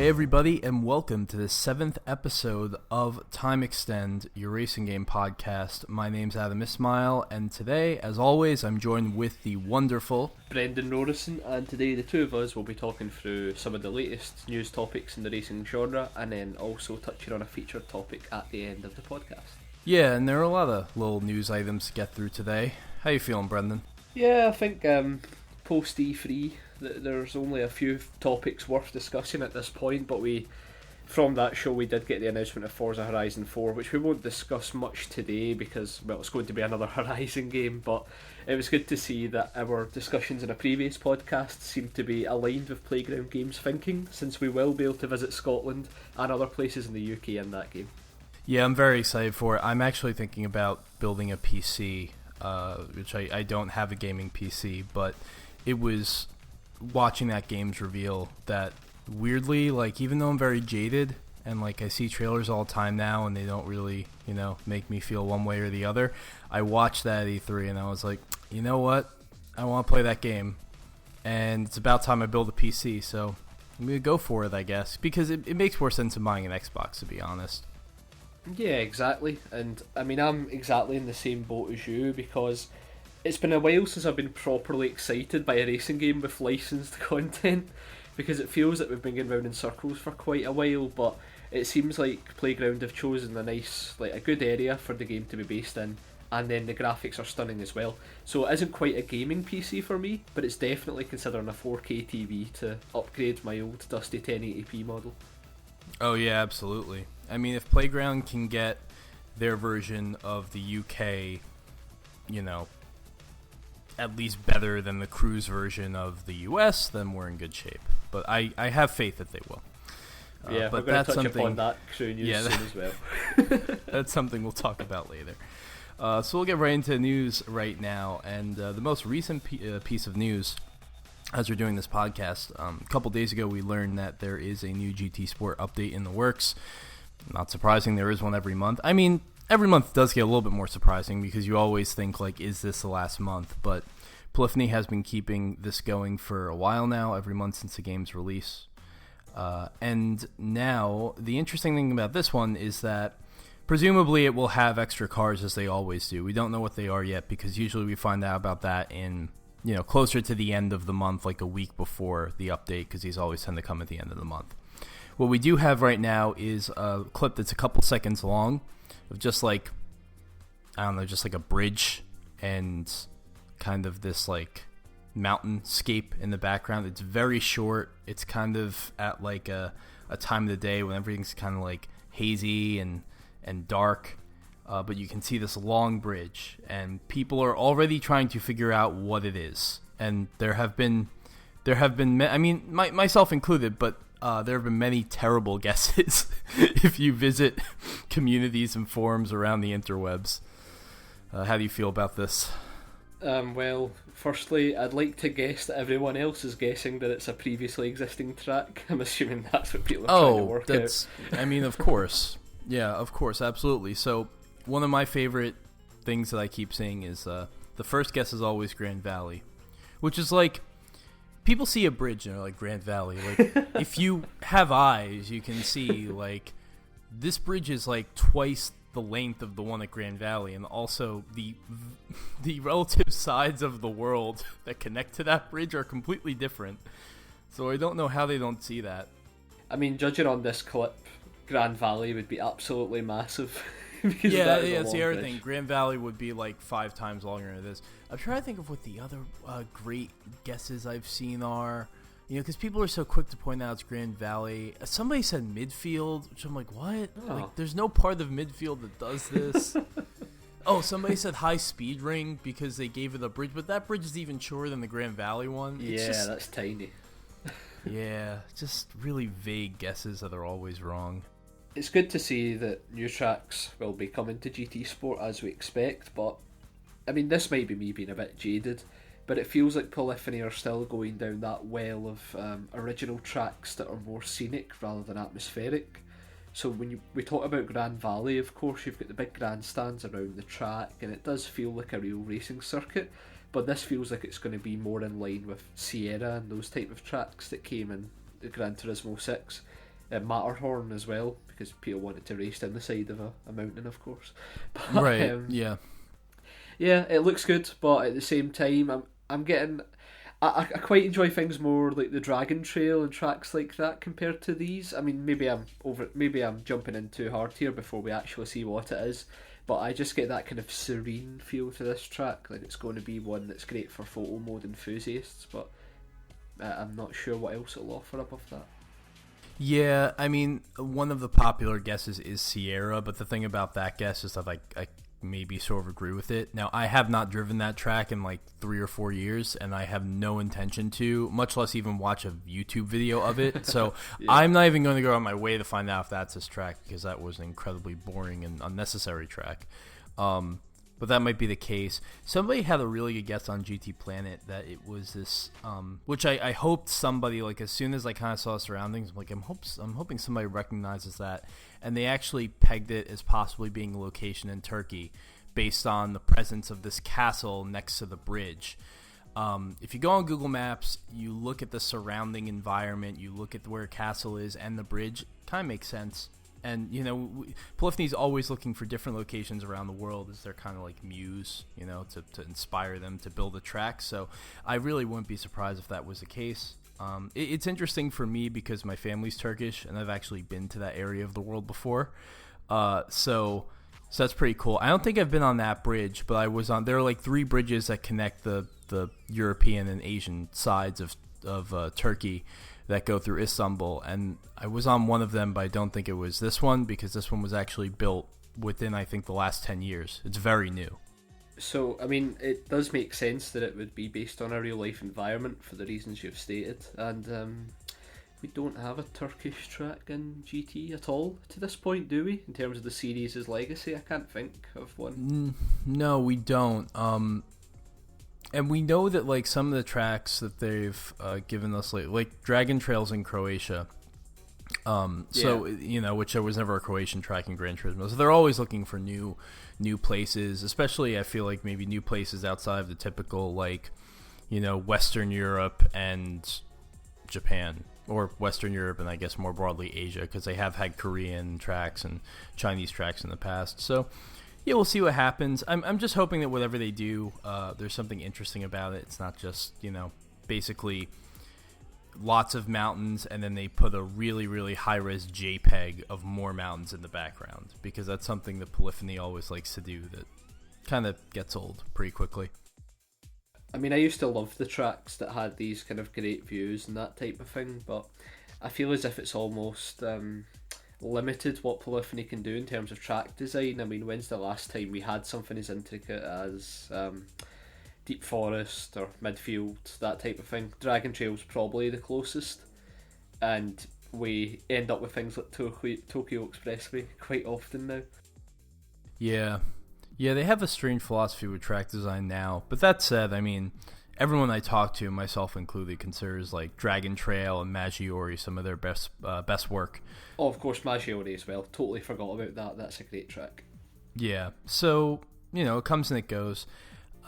Hey everybody, and welcome to the 7th episode of Time Extend, your racing game podcast. My name's Adam Ismail, and today, as always, I'm joined with the wonderful Brendan Norrison, and today the two of us will be talking through some of the latest news topics in the racing genre, and then also touching on a featured topic at the end of the podcast. Yeah, and there are a lot of little news items to get through today. How you feeling, Brendan? Yeah, I think post E3, there's only a few topics worth discussing at this point, but from that show we did get the announcement of Forza Horizon 4, which we won't discuss much today because, well, it's going to be another Horizon game, but it was good to see that our discussions in a previous podcast seem to be aligned with Playground Games thinking, since we will be able to visit Scotland and other places in the UK in that game. Yeah, I'm very excited for it. I'm actually thinking about building a PC, which I don't have a gaming PC, but it was watching that game's reveal that weirdly, like, even though I'm very jaded and like I see trailers all the time now and they don't really, make me feel one way or the other, I watched that E3 and I was like, you know what? I want to play that game, and it's about time I build a PC, so I'm going to go for it, I guess, because it makes more sense than buying an Xbox, to be honest. Yeah, exactly. And I mean, I'm exactly in the same boat as you, because it's been a while since I've been properly excited by a racing game with licensed content, because it feels that we've been going round in circles for quite a while, but it seems like Playground have chosen a good area for the game to be based in, and then the graphics are stunning as well. So it isn't quite a gaming PC for me, but it's definitely considering a 4K TV to upgrade my old dusty 1080p model. Oh yeah, absolutely. I mean, if Playground can get their version of the UK, at least better than the Cruise version of the US, then we're in good shape. But I have faith that they will. Yeah, but we're going to touch something, upon that Crew news soon as well. That's something we'll talk about later. So we'll get right into news right now. And the most recent piece of news, as we're doing this podcast, a couple days ago we learned that there is a new GT Sport update in the works. Not surprising, there is one every month. I mean, every month does get a little bit more surprising because you always think, like, is this the last month? But Polyphony has been keeping this going for a while now, every month since the game's release. And now, the interesting thing about this one is that presumably it will have extra cars as they always do. We don't know what they are yet because usually we find out about that in, closer to the end of the month, like a week before the update, because these always tend to come at the end of the month. What we do have right now is a clip that's a couple seconds long of just like a bridge and kind of this like mountainscape in the background. It's very short. It's kind of at like a time of the day when everything's kind of like hazy and dark. But you can see this long bridge, and people are already trying to figure out what it is. And there have been, I mean, myself included, but there have been many terrible guesses if you visit communities and forums around the interwebs. How do you feel about this? Well, firstly, I'd like to guess that everyone else is guessing that it's a previously existing track. I'm assuming that's what people are trying to work out. I mean, of course. Yeah, of course, absolutely. So one of my favorite things that I keep saying is the first guess is always Grand Valley, which is like, people see a bridge and they're like, Grand Valley. Like, if you have eyes, you can see, like, this bridge is like twice the length of the one at Grand Valley, and also the relative sides of the world that connect to that bridge are completely different. So I don't know how they don't see that. I mean, judging on this clip, Grand Valley would be absolutely massive. Yeah, it's the other thing. Grand Valley would be like 5 times longer than it is. I'm trying to think of what the other great guesses I've seen are. Because people are so quick to point out it's Grand Valley. Somebody said midfield, which I'm like, what? Oh. Like, there's no part of midfield that does this. Oh, somebody said high speed ring because they gave it a bridge, but that bridge is even shorter than the Grand Valley one. Yeah, that's tiny. Yeah, just really vague guesses that are always wrong. It's good to see that new tracks will be coming to GT Sport as we expect, but I mean, this might be me being a bit jaded, but it feels like Polyphony are still going down that well of original tracks that are more scenic rather than atmospheric. So when we talk about Grand Valley, of course, you've got the big grandstands around the track, and it does feel like a real racing circuit, but this feels like it's going to be more in line with Sierra and those type of tracks that came in the Gran Turismo 6. Matterhorn as well, because Peter wanted to race down the side of a mountain, of course. But, Right. Yeah. Yeah, it looks good, but at the same time, I'm getting. I quite enjoy things more like the Dragon Trail and tracks like that compared to these. I mean, maybe I'm jumping in too hard here before we actually see what it is, but I just get that kind of serene feel to this track, like it's going to be one that's great for photo mode enthusiasts, but I'm not sure what else it'll offer above that. Yeah, I mean, one of the popular guesses is Sierra, but the thing about that guess is that I maybe sort of agree with it. Now, I have not driven that track in like 3 or 4 years, and I have no intention to, much less even watch a YouTube video of it. So yeah. I'm not even going to go on my way to find out if that's this track, because that was an incredibly boring and unnecessary track. But that might be the case. Somebody had a really good guess on GT Planet that it was this, which I hoped somebody, like as soon as I kind of saw the surroundings, I'm like, I'm hoping somebody recognizes that. And they actually pegged it as possibly being a location in Turkey based on the presence of this castle next to the bridge. If you go on Google Maps, you look at the surrounding environment, you look at where a castle is and the bridge, kind of makes sense. And, you know, Polyphony's always looking for different locations around the world as their kind of like muse, you know, to inspire them to build a track. So I really wouldn't be surprised if that was the case. It's interesting for me because my family's Turkish and I've actually been to that area of the world before. So that's pretty cool. I don't think I've been on that bridge, but I was on. There are like 3 bridges that connect the European and Asian sides of Turkey that go through Istanbul, and I was on one of them, but I don't think it was this one because this one was actually built within, I think, the last 10 years. It's very new. So, I mean, it does make sense that it would be based on a real-life environment for the reasons you've stated, and we don't have a Turkish track in GT at all to this point, do we? In terms of the series' legacy, I can't think of one. No, we don't. And we know that like some of the tracks that they've given us, like Dragon Trail's in Croatia. So you know, which there was never a Croatian track in Gran Turismo. So they're always looking for new places, especially I feel like maybe new places outside of the typical, like, you know, Western Europe and Japan, or Western Europe and I guess more broadly Asia, because they have had Korean tracks and Chinese tracks in the past. So yeah, we'll see what happens. I'm just hoping that whatever they do, there's something interesting about it. It's not just, you know, basically lots of mountains and then they put a really, really high-res JPEG of more mountains in the background, because that's something that Polyphony always likes to do that kind of gets old pretty quickly. I mean, I used to love the tracks that had these kind of great views and that type of thing, but I feel as if it's almost limited what Polyphony can do in terms of track design. I mean, when's the last time we had something as intricate as Deep Forest or Midfield, that type of thing? Dragon Trail's probably the closest, and we end up with things like Tokyo Expressway quite often now. Yeah, they have a strange philosophy with track design now, but that said, I mean, everyone I talk to, myself included, considers like Dragon Trail and Maggiore some of their best work. Oh, of course, Maggiore as well. Totally forgot about that. That's a great track. Yeah. So, you know, it comes and it goes.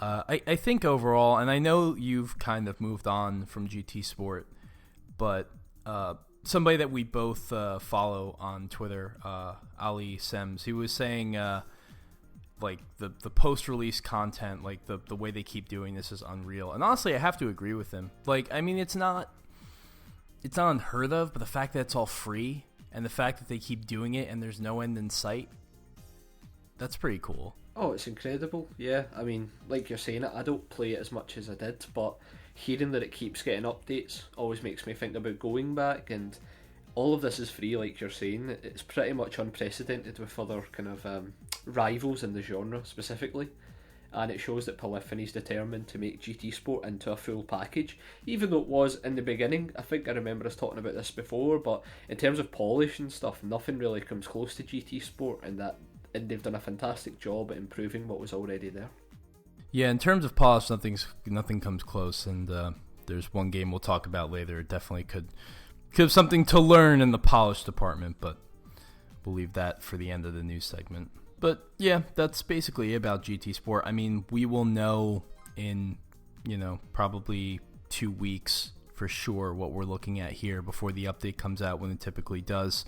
I think overall, and I know you've kind of moved on from GT Sport, but somebody that we both follow on Twitter, Ali Sems, he was saying like the post-release content, like the way they keep doing this is unreal. And honestly, I have to agree with him. Like, I mean, it's not unheard of, but the fact that it's all free and the fact that they keep doing it and there's no end in sight, that's pretty cool. Oh, it's incredible. Yeah, I mean, like you're saying, I don't play it as much as I did, but hearing that it keeps getting updates always makes me think about going back, and all of this is free, like you're saying. It's pretty much unprecedented with other kind of rivals in the genre specifically, and it shows that Polyphony's determined to make GT Sport into a full package, even though it was in the beginning. I think I remember us talking about this before, but in terms of polish and stuff, nothing really comes close to GT Sport, and they've done a fantastic job at improving what was already there. Yeah, in terms of polish, nothing comes close, and there's one game we'll talk about later. It definitely could have something to learn in the polish department, but we'll leave that for the end of the news segment. But yeah, that's basically it about GT Sport. I mean, we will know in, you know, probably 2 weeks for sure what we're looking at here before the update comes out when it typically does.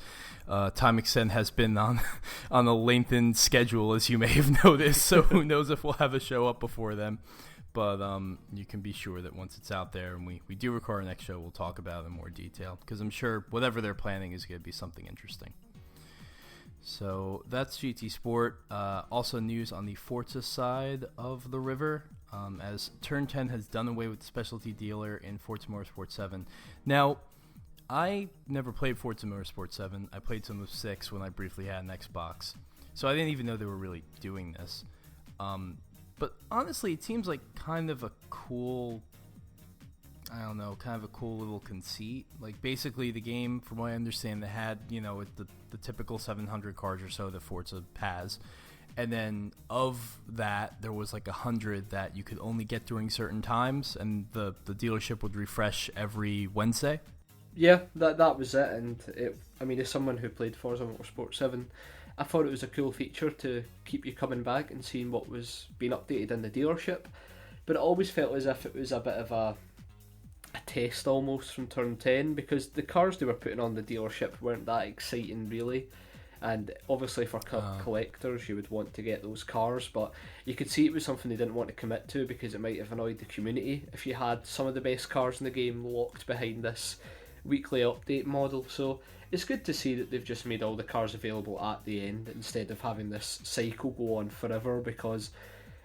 Time Extend has been on a lengthened schedule, as you may have noticed, so who knows if we'll have a show up before then. But you can be sure that once it's out there and we do record our next show, we'll talk about it in more detail, because I'm sure whatever they're planning is going to be something interesting. So that's GT Sport. Also news on the Forza side of the river, as Turn 10 has done away with the specialty dealer in Forza Motorsport 7. Now, I never played Forza Motorsport 7. I played some of 6 when I briefly had an Xbox. So I didn't even know they were really doing this. But honestly, it seems like kind of a cool little conceit. Like, basically the game, from what I understand, they had, the typical 700 cars or so that Forza has. And then of that, there was like 100 that you could only get during certain times, and the dealership would refresh every Wednesday. Yeah, that was it. And as someone who played Forza Motorsport 7, I thought it was a cool feature to keep you coming back and seeing what was being updated in the dealership. But it always felt as if it was a bit of a test almost from Turn 10, because the cars they were putting on the dealership weren't that exciting really. And obviously for collectors, you would want to get those cars, but you could see it was something they didn't want to commit to, because it might have annoyed the community if you had some of the best cars in the game locked behind this weekly update model. So it's good to see that they've just made all the cars available at the end instead of having this cycle go on forever, because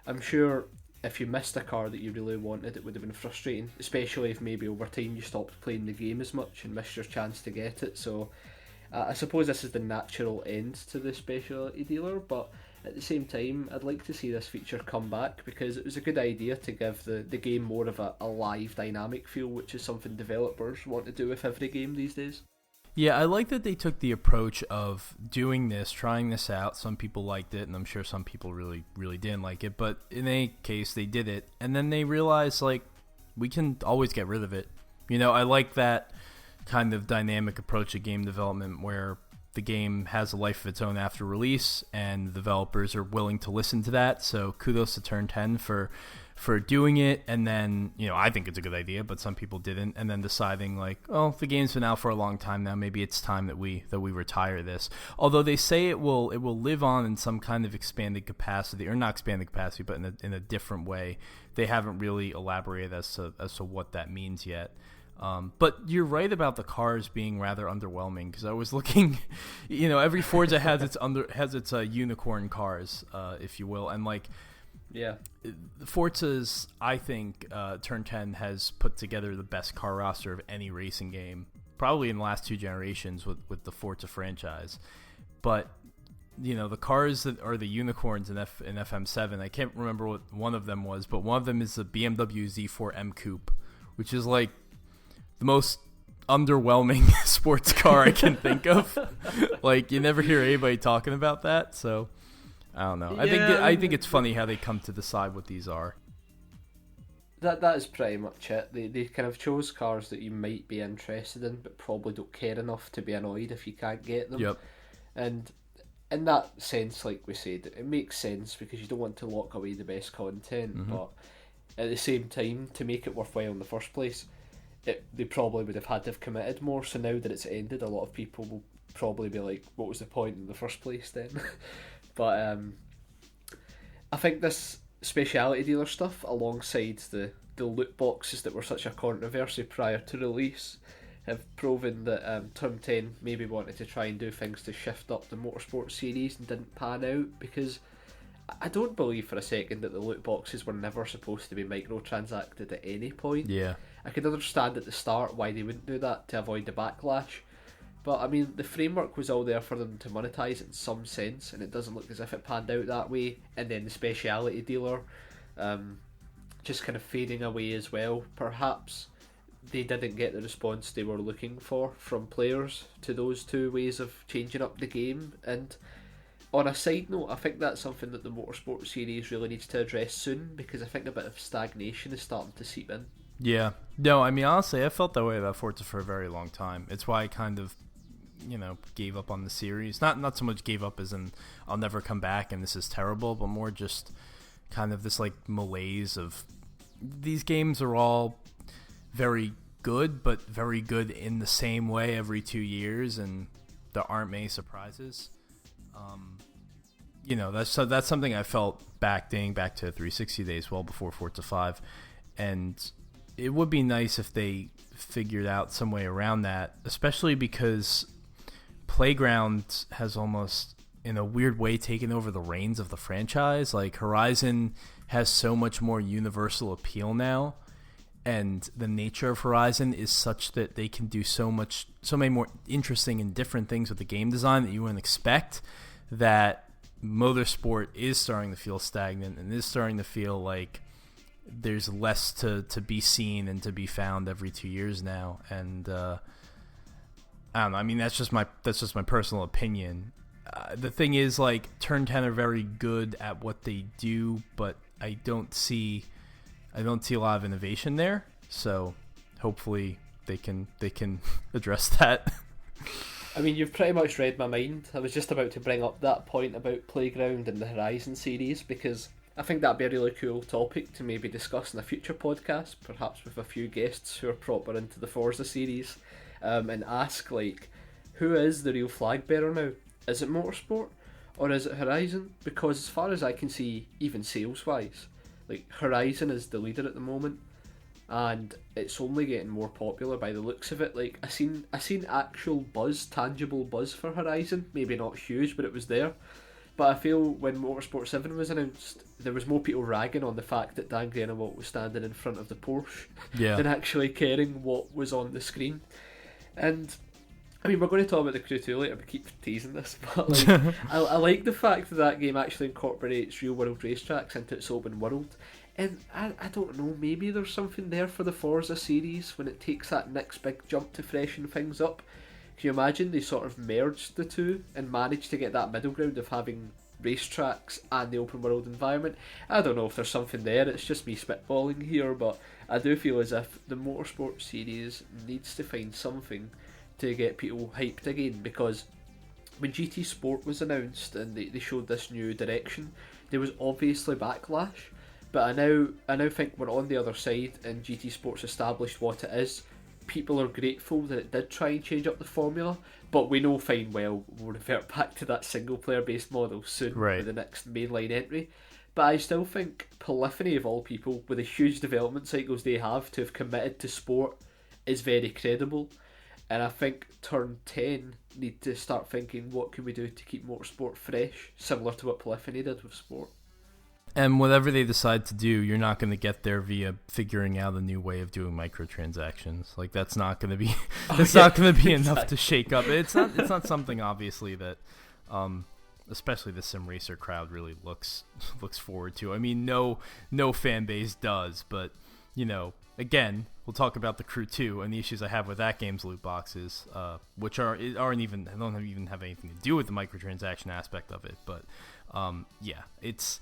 I'm sure if you missed a car that you really wanted, it would have been frustrating, especially if maybe over time you stopped playing the game as much and missed your chance to get it. So I suppose this is the natural end to the specialty dealer, but at the same time, I'd like to see this feature come back, because it was a good idea to give the game more of a live dynamic feel, which is something developers want to do with every game these days. Yeah, I like that they took the approach of doing this, trying this out. Some people liked it, and I'm sure some people really, really didn't like it. But in any case, they did it, and then they realized, like, we can always get rid of it. I like that kind of dynamic approach to game development, where the game has a life of its own after release, and the developers are willing to listen to that. So kudos to Turn 10 for doing it. And then, I think it's a good idea, but some people didn't, and then deciding like, oh, the game's been out for a long time now, maybe it's time that we retire this. Although they say it will live on in some kind of expanded capacity, or not expanded capacity, but in a different way. They haven't really elaborated as to what that means yet. But you're right about the cars being rather underwhelming, because I was looking, every Forza has its unicorn cars, if you will, and like, yeah, Forza's, I think, Turn 10 has put together the best car roster of any racing game, probably in the last 2 generations with the Forza franchise. But the cars that are the unicorns in FM7, I can't remember what one of them was, but one of them is the BMW Z4 M Coupe, which is like the most underwhelming sports car I can think of. Like, you never hear anybody talking about that, so I don't know. I think it's funny how they come to decide what these are. That is pretty much it. They kind of chose cars that you might be interested in, but probably don't care enough to be annoyed if you can't get them. Yep. And in that sense, like we said, it makes sense, because you don't want to lock away the best content, Mm-hmm. but at the same time, to make it worthwhile in the first place, they probably would have had to have committed more. So now that it's ended, a lot of people will probably be like, what was the point in the first place then? But I think this speciality dealer stuff, alongside the loot boxes that were such a controversy prior to release, have proven that Turn 10 maybe wanted to try and do things to shift up the motorsport series and didn't pan out, because I don't believe for a second that the loot boxes were never supposed to be microtransacted at any point. Yeah. I could understand at the start why they wouldn't do that, to avoid the backlash. But I mean, the framework was all there for them to monetize in some sense, and it doesn't look as if it panned out that way. And then the speciality dealer just kind of fading away as well. Perhaps they didn't get the response they were looking for from players to those two ways of changing up the game. And on a side note, I think that's something that the Motorsport series really needs to address soon, because I think a bit of stagnation is starting to seep in. Yeah. No, I mean, honestly, I felt that way about Forza for a very long time. It's why I kind of, gave up on the series. Not so much gave up as in I'll never come back and this is terrible, but more just kind of this, like, malaise of these games are all very good, but very good in the same way every 2 years, and there aren't many surprises. That's something I felt dating back to 360 days, well before Forza 5, and it would be nice if they figured out some way around that, especially because Playground has almost, in a weird way, taken over the reins of the franchise. Like, Horizon has so much more universal appeal now, and the nature of Horizon is such that they can do so many more interesting and different things with the game design that you wouldn't expect, that Motorsport is starting to feel stagnant and is starting to feel like there's less to be seen and to be found every 2 years now. And I don't know. I mean, that's just my personal opinion. The thing is, like, Turn 10 are very good at what they do, but I don't see a lot of innovation there. So hopefully they can address that. I mean, you've pretty much read my mind. I was just about to bring up that point about Playground and the Horizon series, because I think that'd be a really cool topic to maybe discuss in a future podcast, perhaps with a few guests who are proper into the Forza series, and ask, like, who is the real flag bearer now? Is it Motorsport or is it Horizon? Because as far as I can see, even sales-wise, like, Horizon is the leader at the moment, and it's only getting more popular by the looks of it. Like, I seen actual buzz, tangible buzz for Horizon, maybe not huge, but it was there. But I feel when Motorsport 7 was announced, there was more people ragging on the fact that Dan Grenewalt was standing in front of the Porsche than actually caring what was on the screen. And, I mean, we're going to talk about the Crew 2 later, we keep teasing this, but like, I like the fact that game actually incorporates real-world racetracks into its open world. And I don't know, maybe there's something there for the Forza series when it takes that next big jump to freshen things up. Can you imagine they sort of merged the two and managed to get that middle ground of having racetracks and the open world environment? I don't know if there's something there, it's just me spitballing here, but I do feel as if the Motorsport series needs to find something to get people hyped again, because when GT Sport was announced and they showed this new direction, there was obviously backlash, but I now think we're on the other side and GT Sport's established what it is. People are grateful that it did try and change up the formula, but we know fine well we'll revert back to that single player based model soon with the next mainline entry. But I still think Polyphony, of all people, with the huge development cycles they have to have committed to sport, is very credible. And I think Turn 10 need to start thinking, what can we do to keep Motorsport fresh, similar to what Polyphony did with sport. And whatever they decide to do, you're not going to get there via figuring out a new way of doing microtransactions. Like, that's not going to be not going to be enough to shake up. It's not something, obviously, that especially the sim racer crowd really looks forward to. I mean, no fan base does, but you know, again, we'll talk about the Crew 2 and the issues I have with that game's loot boxes, which don't even have anything to do with the microtransaction aspect of it. But yeah, it's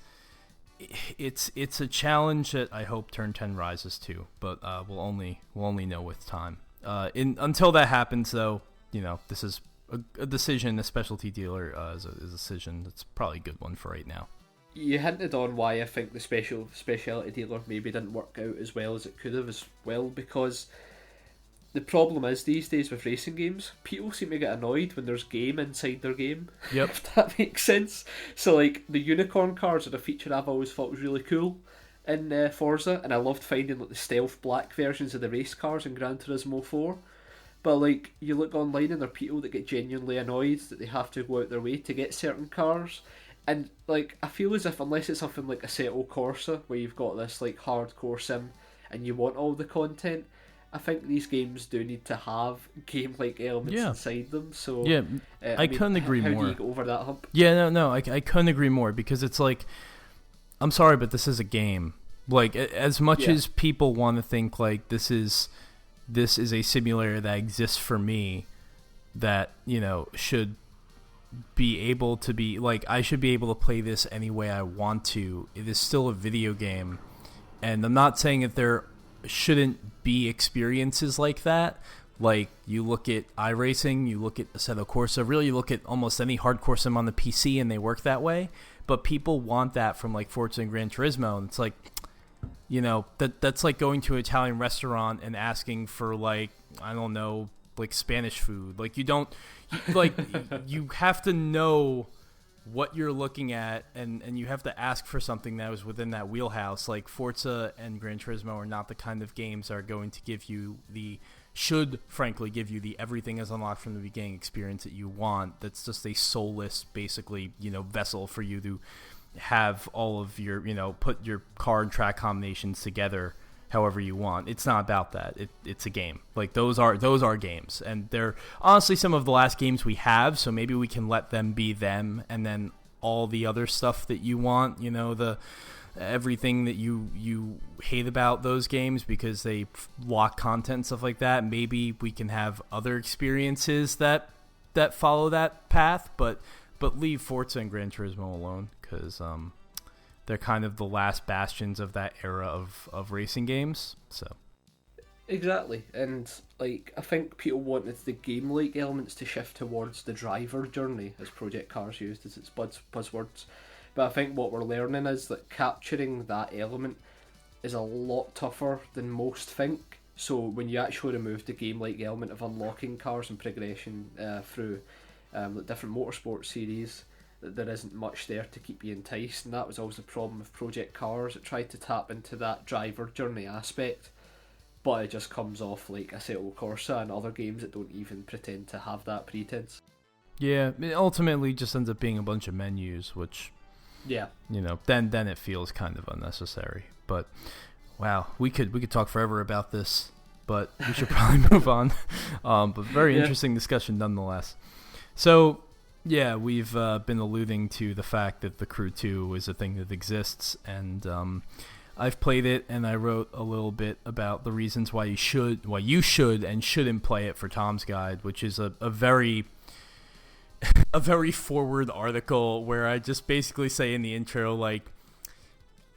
a challenge that I hope Turn 10 rises to, but we'll only know with time. Until that happens, though, you know, this is a decision. A specialty dealer is a decision that's probably a good one for right now. You hinted on why I think the specialty dealer maybe didn't work out as well as it could have as well, because the problem is these days with racing games, people seem to get annoyed when there's game inside their game. Yep. If that makes sense. So, like, the unicorn cars are a feature I've always thought was really cool in Forza, and I loved finding like the stealth black versions of the race cars in Gran Turismo 4. But like, you look online and there are people that get genuinely annoyed that they have to go out their way to get certain cars. And like, I feel as if unless it's something like Assetto Corsa, where you've got this like hardcore sim and you want all the content, I think these games do need to have game-like elements inside them. So yeah, I couldn't agree more. How do you get over that hump? Yeah, no, I couldn't agree more, because it's like, I'm sorry, but this is a game. Like, as much as people want to think like this is a simulator that exists for me, that, you know, should be able to be like, I should be able to play this any way I want to. It is still a video game, and I'm not saying that there shouldn't be experiences like that. Like, you look at iRacing, you look at Assetto Corsa, really you look at almost any hardcore sim on the PC and they work that way, but people want that from like Forza and Gran Turismo, and it's like, that's like going to an Italian restaurant and asking for like, I don't know, like Spanish food. Like you have to know what you're looking at, and you have to ask for something that was within that wheelhouse. Like Forza and Gran Turismo are not the kind of games that are going to give you should frankly give you the everything is unlocked from the beginning experience that you want. That's just a soulless, basically, vessel for you to have all of your, put your car and track combinations together however you want. It's not about that. It's a game. Like those are games, and they're honestly some of the last games we have, so maybe we can let them be them, and then all the other stuff that you want, the everything that you hate about those games because they lock content and stuff like that, maybe we can have other experiences that follow that path, but leave Forza and Gran Turismo alone, because they're kind of the last bastions of that era of racing games. So exactly, and like I think people wanted the game-like elements to shift towards the driver journey, as Project Cars used as its buzzwords. But I think what we're learning is that capturing that element is a lot tougher than most think. So when you actually remove the game-like element of unlocking cars and progression through different motorsport series, there isn't much there to keep you enticed, and that was always the problem with Project Cars. It tried to tap into that driver journey aspect, but it just comes off like Assetto Corsa and other games that don't even pretend to have that pretense. Yeah, it ultimately just ends up being a bunch of menus, which, yeah, then it feels kind of unnecessary. But wow, we could talk forever about this, but we should probably move on. But very interesting discussion nonetheless. So yeah, we've been alluding to the fact that the Crew 2 is a thing that exists, and I've played it, and I wrote a little bit about the reasons why you should and shouldn't play it for Tom's Guide, which is a very forward article where I just basically say in the intro, like,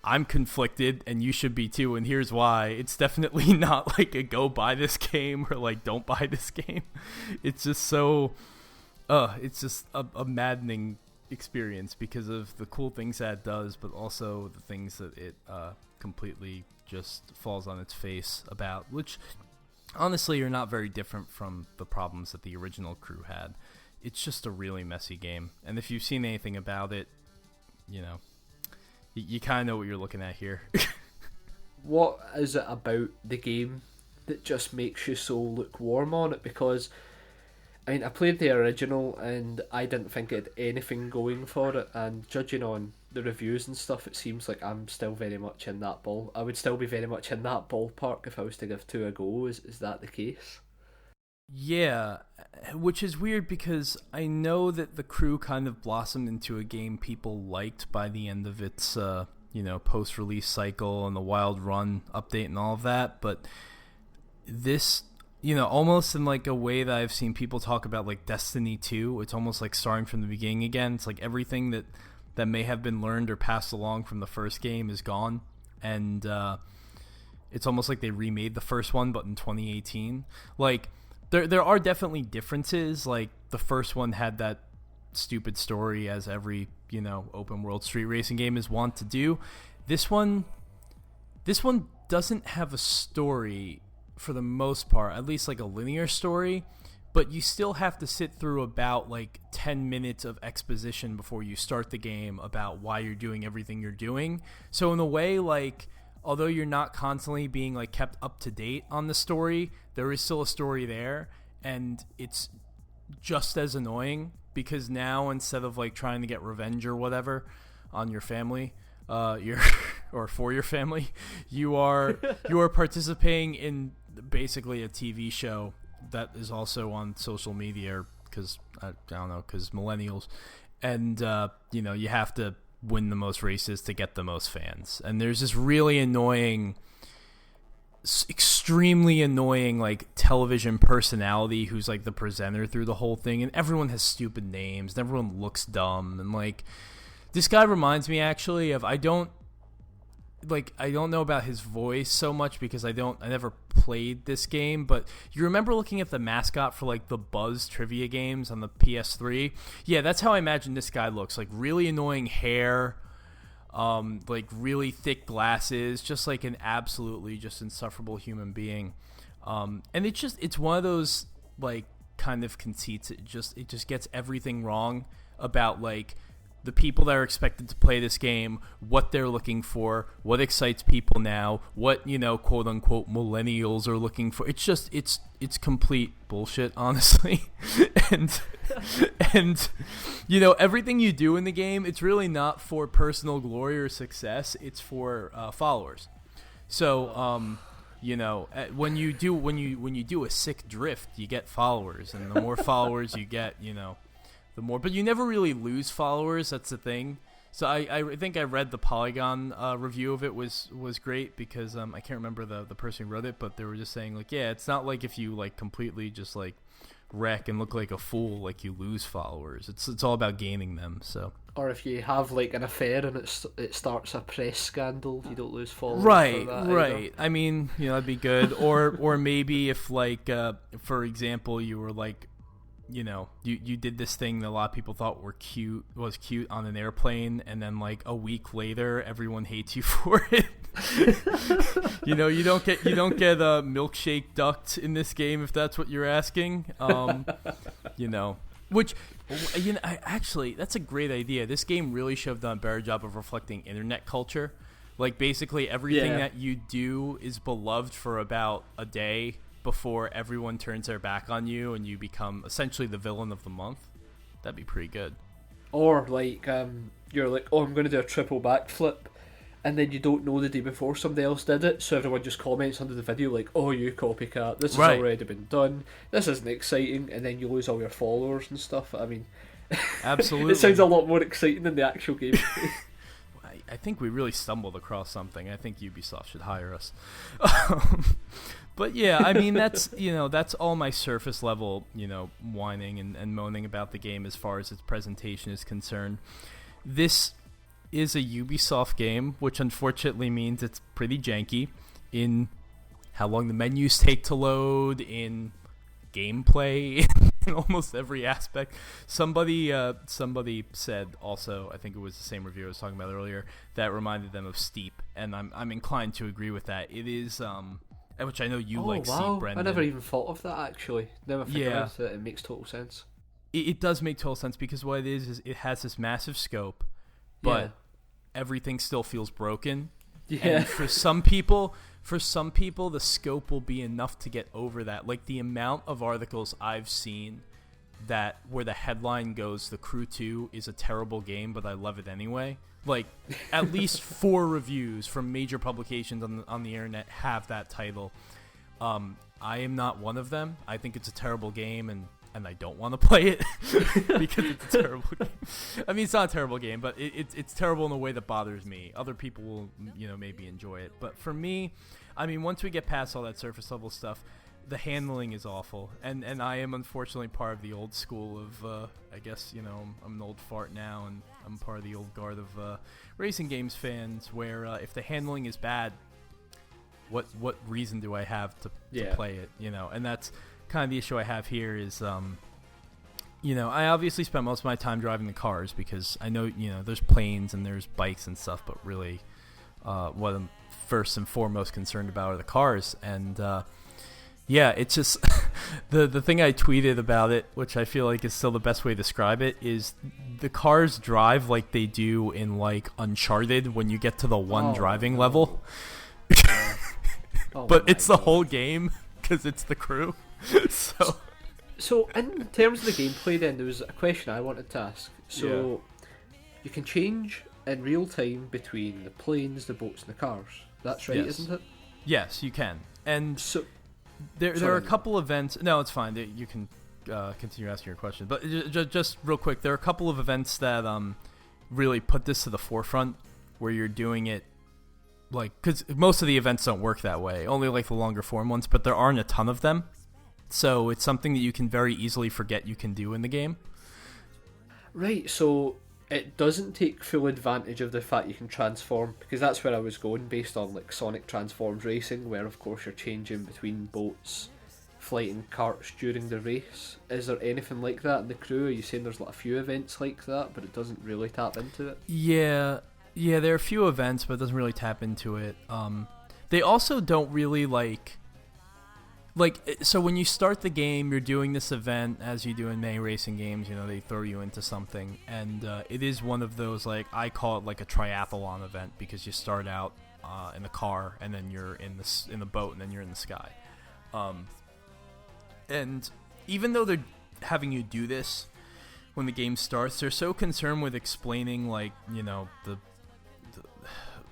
I'm conflicted and you should be too, and here's why. It's definitely not like a go buy this game or like don't buy this game. It's just so it's just a maddening experience because of the cool things that it does, but also the things that it completely just falls on its face about, which honestly are not very different from the problems that the original Crew had. It's just a really messy game, and if you've seen anything about it, you kind of know what you're looking at here. What is it about the game that just makes you so lukewarm on it? Because I played the original and I didn't think it had anything going for it, and judging on the reviews and stuff, it seems like I'm still very much in that I would still be very much in that ballpark if I was to give 2 a go. Is that the case? Yeah, which is weird because I know that the Crew kind of blossomed into a game people liked by the end of its post-release cycle and the Wild Run update and all of that, but this, almost in like a way that I've seen people talk about like Destiny 2, it's almost like starting from the beginning again. It's like everything that may have been learned or passed along from the first game is gone, and it's almost like they remade the first one but in 2018. Like there are definitely differences. Like the first one had that stupid story, as every open world street racing game is wont to do. This one doesn't have a story for the most part, at least like a linear story, but you still have to sit through about like 10 minutes of exposition before you start the game about why you're doing everything you're doing. So in a way, like, although you're not constantly being like kept up to date on the story, there is still a story there, and it's just as annoying because now instead of like trying to get revenge or whatever on your family, or for your family, you are participating in basically a TV show that is also on social media, because I don't know, because millennials, and you have to win the most races to get the most fans, and there's this really annoying, extremely annoying like television personality who's like the presenter through the whole thing, and everyone has stupid names and everyone looks dumb, and like this guy reminds me actually of I don't know about his voice so much because I never played this game, but you remember looking at the mascot for like the Buzz trivia games on the PS3? Yeah, that's how I imagine this guy looks. Like really annoying hair, like really thick glasses, just like an absolutely just insufferable human being. And it's one of those like kind of conceits. It just gets everything wrong about like the people that are expected to play this game, what they're looking for, what excites people now, what, quote unquote millennials are looking for. It's just it's complete bullshit, honestly. and everything you do in the game, it's really not for personal glory or success. It's for followers. So when you do a sick drift, you get followers, and the more followers you get, the more. But you never really lose followers. That's the thing. So I think I read the Polygon review of it was great, because I can't remember the person who wrote it, but they were just saying like, yeah, it's not like if you like completely just like wreck and look like a fool, like you lose followers. It's all about gaining them. So. Or if you have like an affair and it starts a press scandal, you don't lose followers. Right, for that right. Either. I mean, that'd be good. Or maybe if like, for example, you were like, you did this thing that a lot of people thought was cute on an airplane, and then like a week later, everyone hates you for it. you don't get a milkshake ducked in this game, if that's what you're asking. Which, actually, that's a great idea. This game really should have done a better job of reflecting internet culture. Like, basically, everything that you do is beloved for about a day before everyone turns their back on you and you become essentially the villain of the month. That'd be pretty good. Or, like, you're like, oh, I'm going to do a triple backflip, and then you don't know the day before somebody else did it, so everyone just comments under the video like, oh, you copycat, this has already been done, this isn't exciting, and then you lose all your followers and stuff. I mean, absolutely. It sounds a lot more exciting than the actual game. I think we really stumbled across something. I think Ubisoft should hire us. But yeah, I mean, that's all my surface level, whining and moaning about the game as far as its presentation is concerned. This is a Ubisoft game, which unfortunately means it's pretty janky in how long the menus take to load, in gameplay, in almost every aspect. Somebody said also, I think it was the same reviewer I was talking about earlier, that reminded them of Steep, and I'm inclined to agree with that. It is, which I know you like Steep, Brendan. I never even thought of that, actually. Never figured out that it makes total sense. It does make total sense, because what it is it has this massive scope, but everything still feels broken. Yeah. And for some people, the scope will be enough to get over that. Like the amount of articles I've seen where the headline goes, "The Crew 2 is a terrible game, but I love it anyway." Like at least 4 reviews from major publications on the internet have that title. I am not one of them. I think it's a terrible game, and I don't want to play it because it's a terrible game. I mean, it's not a terrible game, but it's terrible in a way that bothers me. Other people will, maybe enjoy it. But for me, I mean, once we get past all that surface level stuff, the handling is awful. And I am unfortunately part of the old school of, I guess, I'm an old fart now, and I'm part of the old guard of racing games fans where if the handling is bad, what reason do I have to play it, And that's kind of the issue I have here is, I obviously spend most of my time driving the cars because I know, there's planes and there's bikes and stuff, but really what I'm first and foremost concerned about are the cars. And it's just the thing I tweeted about it, which I feel like is still the best way to describe it, is the cars drive like they do in like Uncharted when you get to the driving level. But it's the whole game because it's the crew. So in terms of the gameplay, then there was a question I wanted to ask. So you can change in real time between the planes, the boats, and the cars. That's right, isn't it? Yes, you can. And so there are a couple events. No, it's fine. You can continue asking your question. But just real quick, there are a couple of events that really put this to the forefront, where you're doing it like, because most of the events don't work that way. Only like the longer form ones, but there aren't a ton of them. So it's something that you can very easily forget you can do in the game. Right, so it doesn't take full advantage of the fact you can transform, because that's where I was going based on like Sonic Transforms Racing, where of course you're changing between boats, flight and karts during the race. Is there anything like that in the crew? Are you saying there's like a few events like that, but it doesn't really tap into it? Yeah, Yeah, there are a few events, but it doesn't really tap into it. They also don't really so when you start the game, you're doing this event as you do in many racing games. You know, they throw you into something, and it is one of those, like, I call it like a triathlon event, because you start out in the car, and then you're in the boat, and then you're in the sky. And even though they're having you do this when the game starts, they're so concerned with explaining, like, you know,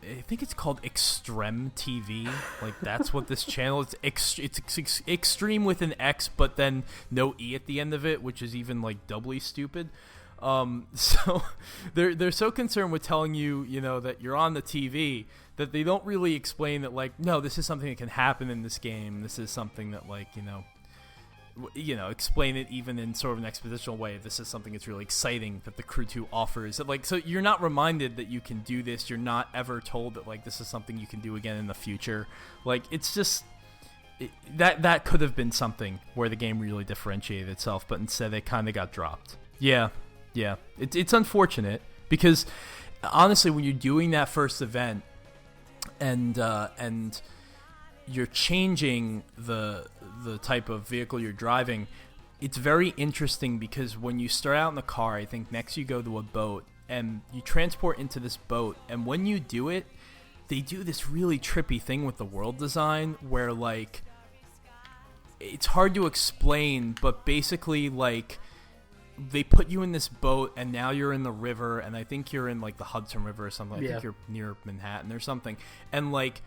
I think it's called Extreme TV. Like, that's what this channel is. It's extreme with an X, but then no E at the end of it, which is even, like, doubly stupid. So they're so concerned with telling you, you know, that you're on the TV, that they don't really explain that, like, no, this is something that can happen in this game. This is something that, like, you know, explain it even in sort of an expositional way. This is something that's really exciting that the Crew 2 offers. Like, so you're not reminded that you can do this. You're not ever told that, like, this is something you can do again in the future. Like, it's just that could have been something where the game really differentiated itself, but instead it kind of got dropped. Yeah. It's unfortunate, because honestly, when you're doing that first event and you're changing the type of vehicle you're driving, it's very interesting, because when you start out in the car, I think next you go to a boat, and you transport into this boat, and when you do it, they do this really trippy thing with the world design where, like, it's hard to explain, but basically, like, they put you in this boat, and now you're in the river, and I think you're in, like, the Hudson River or something. I think you're near Manhattan or something, and, like,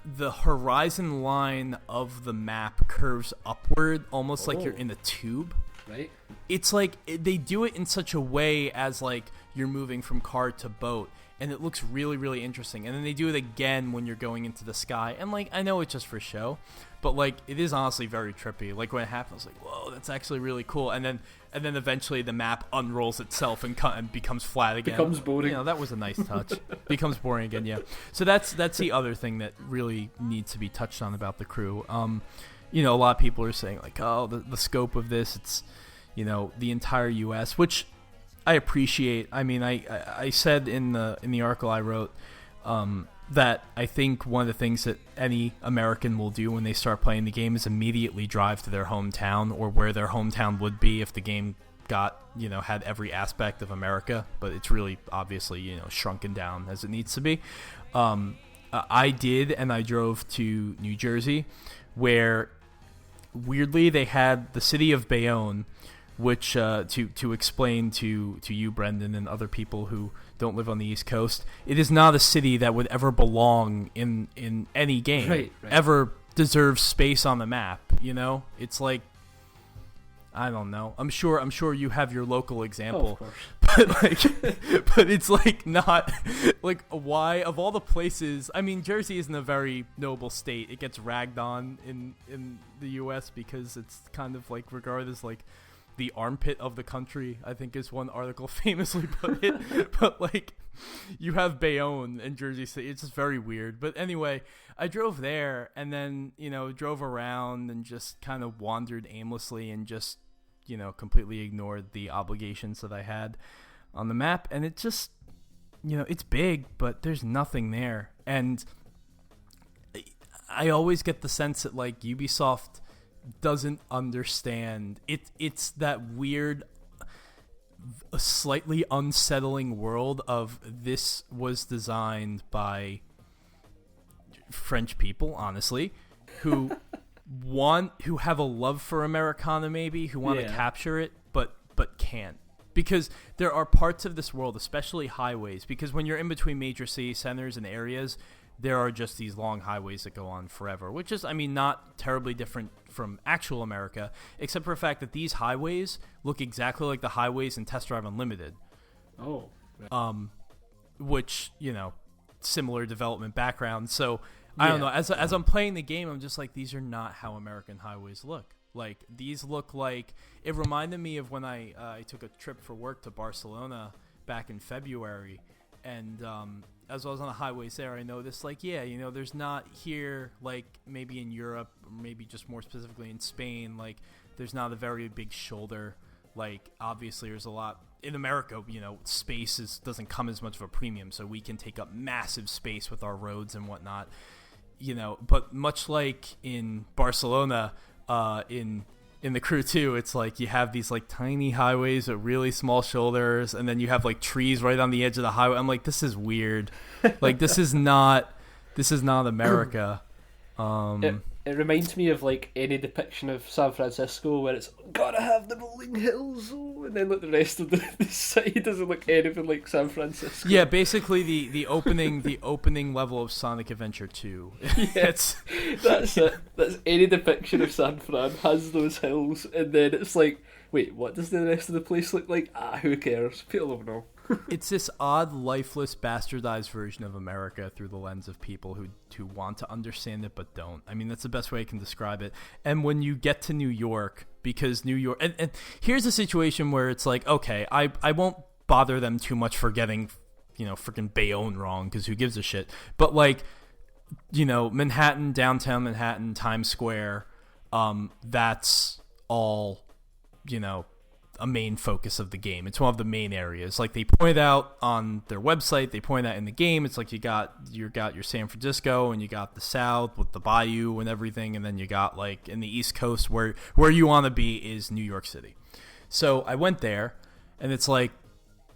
the horizon line of the map curves upward, almost like you're in a tube. Right. It's like they do it in such a way as, like, you're moving from car to boat, and it looks really, really interesting. And then they do it again when you're going into the sky, and, like, I know it's just for show, but, like, it is honestly very trippy. Like, when it happens, like, whoa, that's actually really cool. And then eventually the map unrolls itself and becomes flat again. Becomes boring. You know, that was a nice touch. Becomes boring again, yeah. So that's the other thing that really needs to be touched on about the Crew. You know, a lot of people are saying, like, oh, the scope of this, it's, you know, the entire U.S., which I appreciate. I mean, I said in the article I wrote that I think one of the things that any American will do when they start playing the game is immediately drive to their hometown, or where their hometown would be if the game got, you know, had every aspect of America, but it's really obviously, you know, shrunken down as it needs to be. I did, and I drove to New Jersey, where weirdly they had the city of Bayonne, which to explain to you, Brendan, and other people who don't live on the East Coast, it is not a city that would ever belong in any game. Right. Ever deserves space on the map. You know, it's like, I don't know. I'm sure you have your local example, of course. but it's like not like, why of all the places. I mean, Jersey isn't a very noble state. It gets ragged on in the U.S. because it's kind of like regarded as like the armpit of the country, I think is one article famously put it. But, like, you have Bayonne and Jersey City. It's just very weird. But anyway, I drove there, and then, you know, drove around and just kind of wandered aimlessly and just, you know, completely ignored the obligations that I had on the map. And it just, you know, it's big, but there's nothing there. And I always get the sense that, like, Ubisoft doesn't understand it's that weird, slightly unsettling world of this was designed by French people, honestly, who who have a love for Americana, maybe, who want to capture it, but can't, because there are parts of this world, especially highways, because when you're in between major city centers and areas, there are just these long highways that go on forever, which is, I mean, not terribly different from actual America, except for the fact that these highways look exactly like the highways in Test Drive Unlimited. Oh. Which, you know, similar development background. So, I don't know. As I'm playing the game, I'm just like, these are not how American highways look. Like, these look like, it reminded me of when I took a trip for work to Barcelona back in February, and as I was on the highways there, I noticed, like, yeah, you know, there's not here, like, maybe in Europe, or maybe just more specifically in Spain, like, there's not a very big shoulder. Like, obviously, there's a lot. in America, space doesn't come as much of a premium, so we can take up massive space with our roads and whatnot. But much like in Barcelona, in the Crew 2, it's like you have these like tiny highways with really small shoulders, and then you have like trees right on the edge of the highway. I'm like, this is weird. Like this is not America. It reminds me of like any depiction of San Francisco where it's gotta have the rolling hills, and then like the rest of the city doesn't look anything like San Francisco. Yeah, basically the opening level of Sonic Adventure 2. Yes, that's it. That's any depiction of San Fran has those hills, and then it's like, wait, what does the rest of the place look like? Who cares? People don't know. It's this odd, lifeless, bastardized version of America through the lens of people who want to understand it but don't. I mean, that's the best way I can describe it. And when you get to New York, because New York... And here's a situation where it's like, okay, I won't bother them too much for getting, freaking Bayonne wrong, because who gives a shit? But, like, Manhattan, downtown Manhattan, Times Square, that's all, a main focus of the game. It's one of the main areas. Like they point out on their website, they point out in the game, it's like you got your San Francisco, and you got the South with the Bayou and everything, and then you got like in the East Coast where you want to be is New York City. So I went there, and it's like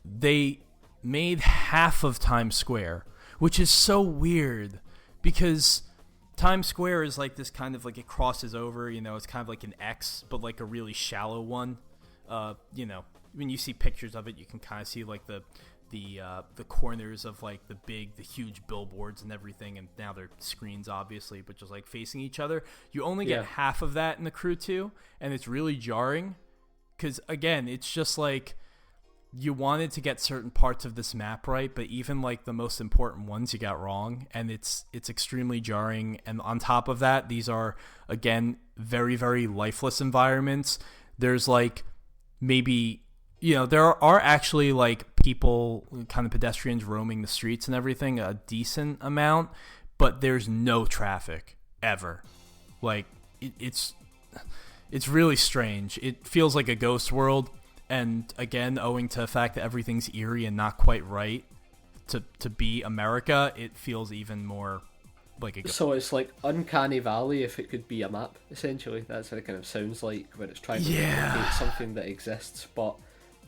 they made half of Times Square, which is so weird because Times Square is like this kind of like it crosses over, it's kind of like an X, but like a really shallow one. When you see pictures of it, you can kind of see like the corners of like the huge billboards and everything, and now they're screens obviously, but just like facing each other. You only get half of that in the Crew 2, and it's really jarring because again, it's just like you wanted to get certain parts of this map right, but even like the most important ones you got wrong, and it's extremely jarring. And on top of that, these are again very, very lifeless environments. There's like maybe, there are actually like people, kind of pedestrians roaming the streets and everything, a decent amount, but there's no traffic ever. Like it's really strange. It feels like a ghost world, and again, owing to the fact that everything's eerie and not quite right to be America, it feels even more like a ghost. So it's like Uncanny Valley if it could be a map, essentially. That's what it kind of sounds like when it's trying to replicate something that exists, but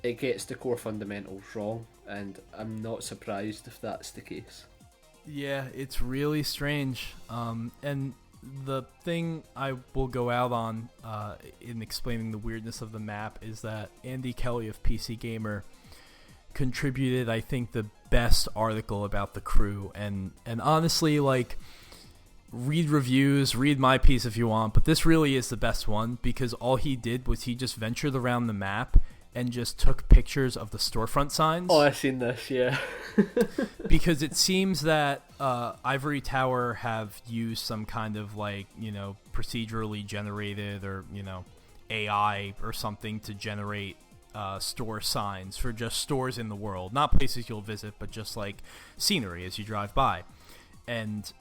it gets the core fundamentals wrong, and I'm not surprised if that's the case. Yeah, it's really strange. And the thing I will go out on in explaining the weirdness of the map is that Andy Kelly of PC Gamer contributed, I think, the best article about the Crew, and honestly, like, read reviews, read my piece if you want, but this really is the best one because all he did was he just ventured around the map and just took pictures of the storefront signs. Oh, I've seen this, yeah. Because it seems that Ivory Tower have used some kind of like, procedurally generated or, AI or something to generate store signs for just stores in the world, not places you'll visit, but just like scenery as you drive by. And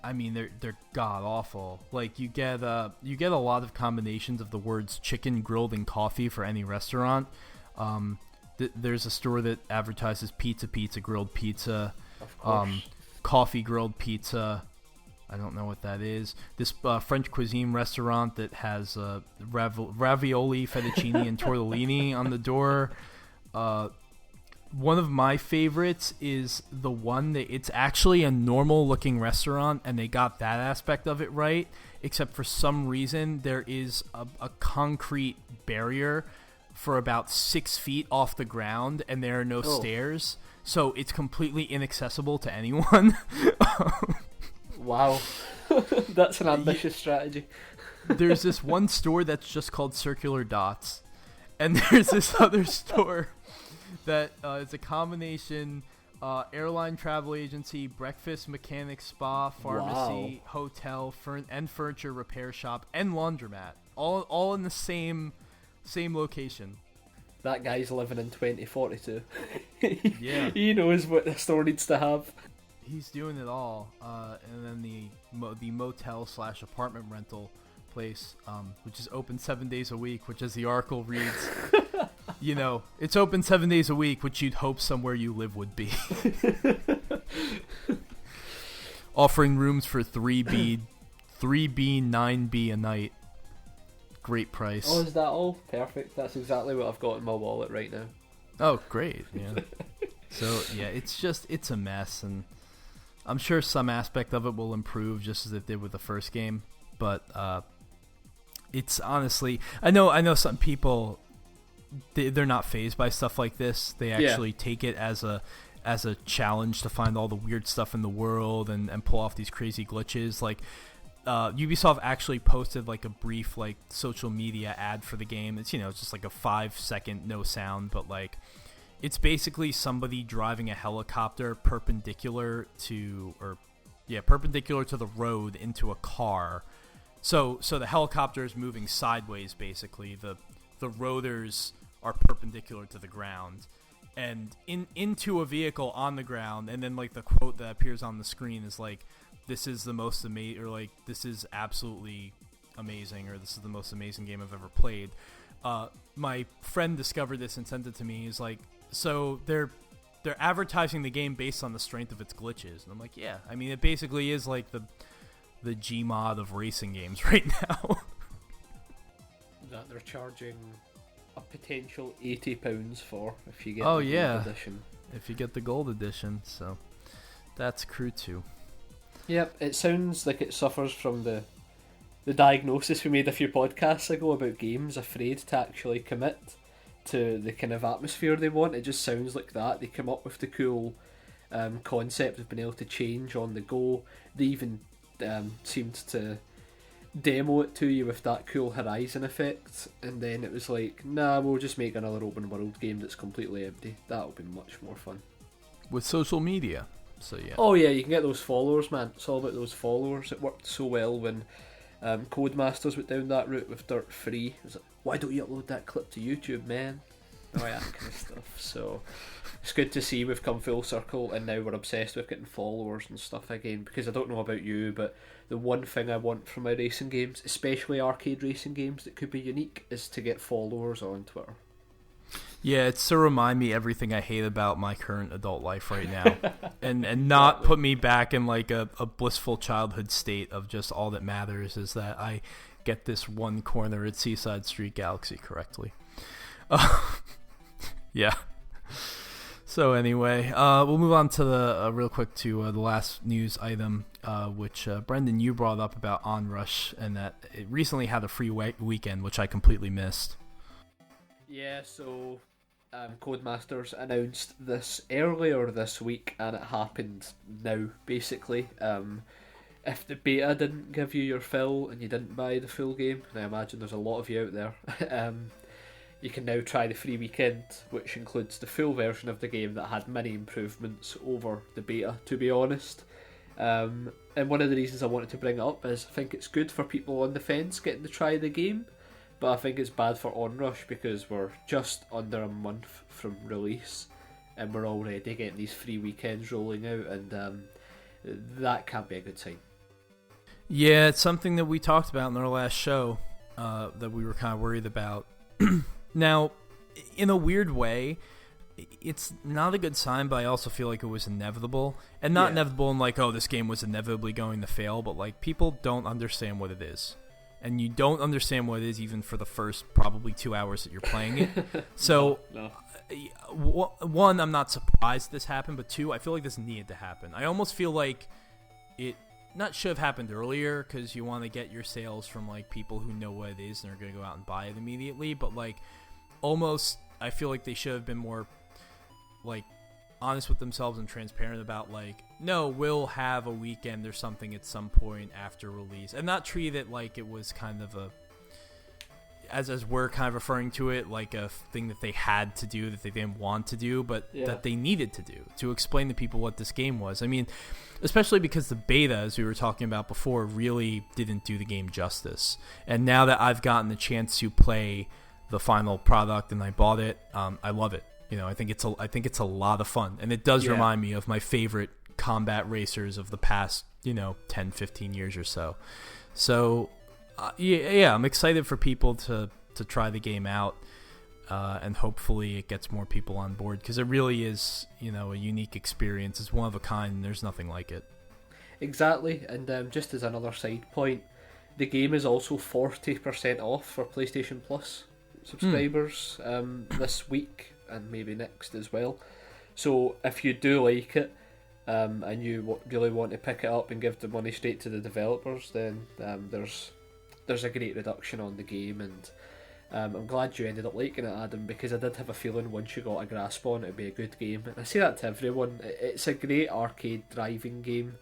I mean, they're god awful. Like you get a lot of combinations of the words chicken, grilled, and coffee for any restaurant. There's a store that advertises pizza, grilled pizza, of course. Coffee, grilled pizza. I don't know what that is. This French cuisine restaurant that has ravioli, fettuccine, and tortellini on the door. One of my favorites is the one that it's actually a normal looking restaurant, and they got that aspect of it right, except for some reason there is a concrete barrier for about 6 feet off the ground, and there are no stairs, so it's completely inaccessible to anyone. Wow. That's an ambitious strategy. There's this one store that's just called Circular Dots, and there's this other store that is a combination airline, travel agency, breakfast, mechanic, spa, pharmacy, hotel, and furniture repair shop, and laundromat, all in the same location. That guy's living in 2042. Yeah, he knows what the store needs to have. He's doing it all. And then the motel/apartment rental place, which is open 7 days a week, which, as the article reads, You know, it's open 7 days a week, which you'd hope somewhere you live would be. Offering rooms for 3B, 9B a night. Great price. Oh, is that all? Perfect. That's exactly what I've got in my wallet right now. Oh, great. Yeah. So, yeah, it's a mess, and I'm sure some aspect of it will improve just as it did with the first game, but it's honestly, I know some people, they're not fazed by stuff like this. They actually take it as a challenge to find all the weird stuff in the world and pull off these crazy glitches. Like, Ubisoft actually posted like a brief like social media ad for the game. It's, it's just like a 5-second no sound, but like it's basically somebody driving a helicopter perpendicular to the road into a car. So the helicopter is moving sideways basically. The rotors are perpendicular to the ground and into a vehicle on the ground, and then like the quote that appears on the screen is like, this is the most amazing, or like, this is absolutely amazing, or this is the most amazing game I've ever played. My friend discovered this and sent it to me. He's like, so they're advertising the game based on the strength of its glitches. And I'm like, yeah, I mean, it basically is like the Gmod of racing games right now. That they're charging a potential £80 for if you get the gold edition. If you get the gold edition, so that's Crew 2. Yep, it sounds like it suffers from the diagnosis we made a few podcasts ago about games afraid to actually commit to the kind of atmosphere they want. It just sounds like that. They come up with the cool concept of being able to change on the go. They even seemed to demo it to you with that cool horizon effect, and then it was like, nah, we'll just make another open world game that's completely empty. That'll be much more fun. With social media. So yeah. Oh yeah, you can get those followers, man. It's all about those followers. It worked so well when Codemasters went down that route with Dirt 3. It was like, why don't you upload that clip to YouTube, man? Oh yeah, that kind of stuff. So it's good to see we've come full circle, and now we're obsessed with getting followers and stuff again. Because I don't know about you, but the one thing I want from my racing games, especially arcade racing games that could be unique, is to get followers on Twitter. Yeah, it's to remind me everything I hate about my current adult life right now, and not put me back in like a blissful childhood state of just all that matters is that I get this one corner at Seaside Street Galaxy correctly. Yeah. So anyway, we'll move on to the real quick to the last news item, which Brendan, you brought up about Onrush, and that it recently had a free weekend, which I completely missed. Yeah, so Codemasters announced this earlier this week, and it happened now, basically. If the beta didn't give you your fill and you didn't buy the full game, and I imagine there's a lot of you out there, you can now try the free weekend, which includes the full version of the game that had many improvements over the beta, to be honest. And one of the reasons I wanted to bring it up is I think it's good for people on the fence getting to try the game, but I think it's bad for Onrush because we're just under a month from release and we're already getting these free weekends rolling out, and that can't be a good sign. Yeah, it's something that we talked about in our last show that we were kind of worried about. Now, in a weird way, it's not a good sign, but I also feel like it was inevitable. And not inevitable in like, oh, this game was inevitably going to fail, but like people don't understand what it is. And you don't understand what it is even for the first probably 2 hours that you're playing it. So, no. One, I'm not surprised this happened, but two, I feel like this needed to happen. I almost feel like it not should have happened earlier because you want to get your sales from like people who know what it is and are going to go out and buy it immediately, but like almost I feel like they should have been more like honest with themselves and transparent about like, no, we'll have a weekend or something at some point after release, and not treat it like it was kind of a, as we're kind of referring to it, like a thing that they had to do that they didn't want to do, but that they needed to do to explain to people what this game was. I mean, especially because the beta, as we were talking about before, really didn't do the game justice. And now that I've gotten the chance to play the final product and I bought it, I love it. You know, I think it's a lot of fun, and it does remind me of my favorite combat racers of the past, 10, 15 years or so. So, yeah, I'm excited for people to try the game out. and hopefully it gets more people on board, because it really is, a unique experience. It's one of a kind, and there's nothing like it. Exactly, and just as another side point, the game is also 40% off for PlayStation Plus subscribers this week and maybe next as well. So if you do like it, and you really want to pick it up and give the money straight to the developers, then there's a great reduction on the game, and I'm glad you ended up liking it, Adam, because I did have a feeling once you got a grasp on it, it'd be a good game. And I say that to everyone. It's a great arcade driving game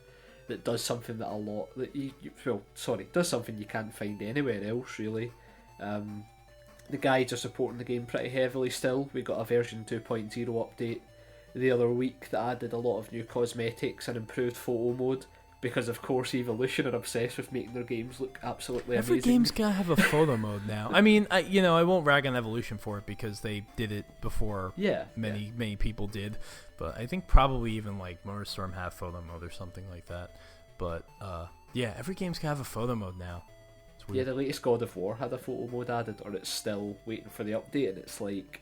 that does something does something you can't find anywhere else, really. The guides are supporting the game pretty heavily still. We got a version 2.0 update the other week that added a lot of new cosmetics and improved photo mode, because of course Evolution are obsessed with making their games look absolutely amazing. Every game's gotta have a photo mode now. I mean, I won't rag on Evolution for it because they did it before many people did, but I think probably even like MotorStorm have photo mode or something like that. But every game's gotta have a photo mode now. Yeah, the latest God of War had a photo mode added, or it's still waiting for the update, and it's like,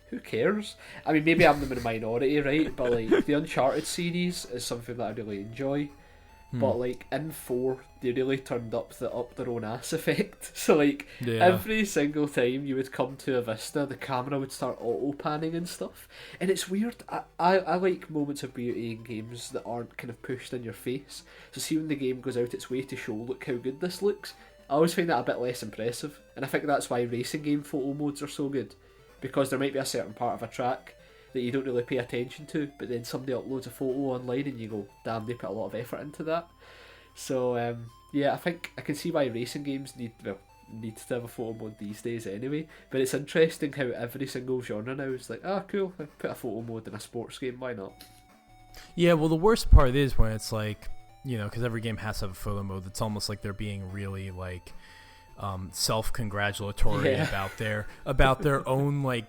who cares? I mean, maybe I'm in the minority, right? But like the Uncharted series is something that I really enjoy. But like in 4, they really turned up their own ass effect. So like every single time you would come to a vista, the camera would start auto panning and stuff. And it's weird. I like moments of beauty in games that aren't kind of pushed in your face. So see when the game goes out its way to show, look how good this looks, I always find that a bit less impressive. And I think that's why racing game photo modes are so good. Because there might be a certain part of a track that you don't really pay attention to, but then somebody uploads a photo online and you go, damn, they put a lot of effort into that. So I think I can see why racing games need to have a photo mode these days anyway. But it's interesting how every single genre now is like, cool, I put a photo mode in a sports game, why not? Yeah, well, the worst part is when it's like, because every game has to have a photo mode, it's almost like they're being really like self-congratulatory about their own like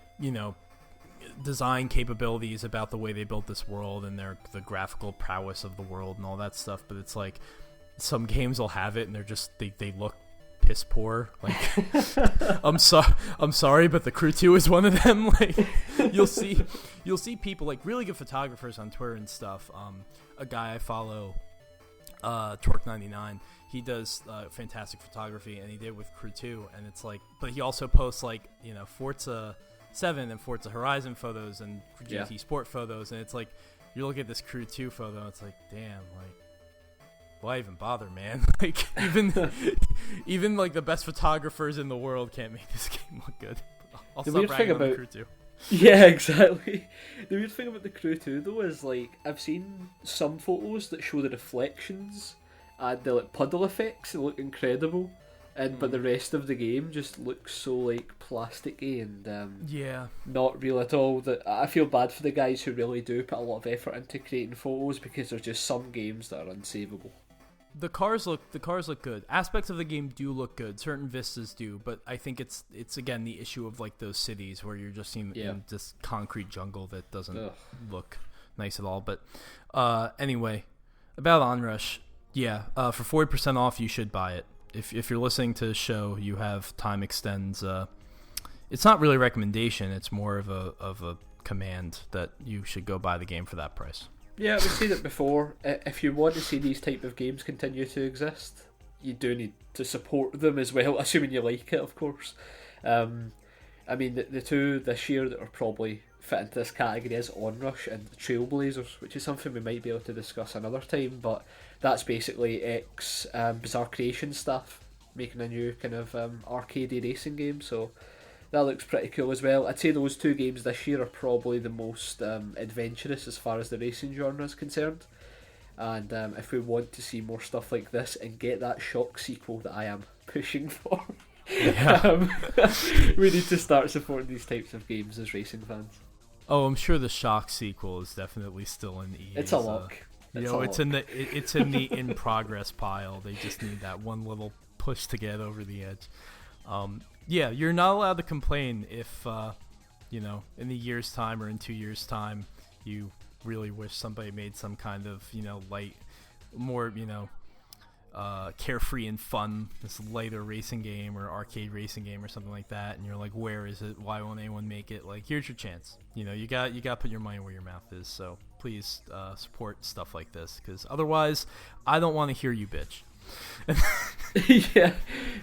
design capabilities, about the way they built this world and the graphical prowess of the world and all that stuff. But it's like some games will have it and they're just they look piss poor. Like I'm sorry, but The Crew 2 is one of them. Like you'll see people like really good photographers on Twitter and stuff. A guy I follow, Torque99, he does fantastic photography, and he did with Crew 2, and it's like, but he also posts like Forza 7 and Forza Horizon photos and GT Sport photos, and it's like you look at this Crew 2 photo, it's like, damn, like why even bother, man? Like even like the best photographers in the world can't make this game look good. I'll stop ragging on the Crew 2. Yeah, exactly. The weird thing about the Crew 2 though is like I've seen some photos that show the reflections and the like puddle effects that look incredible, but the rest of the game just looks so like plasticky and not real at all. That I feel bad for the guys who really do put a lot of effort into creating photos, because there's just some games that are unsavable. The cars look good. Aspects of the game do look good. Certain vistas do, but I think it's again the issue of like those cities where you're just seeing in this concrete jungle that doesn't look nice at all. But anyway, about Onrush, for 40% off, you should buy it. If you're listening to the show, you have time extends. It's not really a recommendation. It's more of a command that you should go buy the game for that price. Yeah, we've seen it before. If you want to see these type of games continue to exist, you do need to support them as well, assuming you like it, of course. I mean, the two this year that are probably fit into this category is Onrush and Trailblazers, which is something we might be able to discuss another time, but that's basically Bizarre Creation stuff, making a new kind of arcadey racing game, so that looks pretty cool as well. I'd say those two games this year are probably the most adventurous as far as the racing genre is concerned. And if we want to see more stuff like this and get that Shock sequel that I am pushing for, we need to start supporting these types of games as racing fans. Oh, I'm sure the Shock sequel is definitely still in EA's. It's a lock. It's in the in progress pile. They just need that one little push to get over the edge. You're not allowed to complain if, in a year's time or in 2 years' time, you really wish somebody made some kind of, light, more, carefree and fun, this lighter racing game or arcade racing game or something like that, and you're like, where is it? Why won't anyone make it? Like, here's your chance. You got to put your money where your mouth is. So please support stuff like this, because otherwise, I don't want to hear you bitch. Yeah,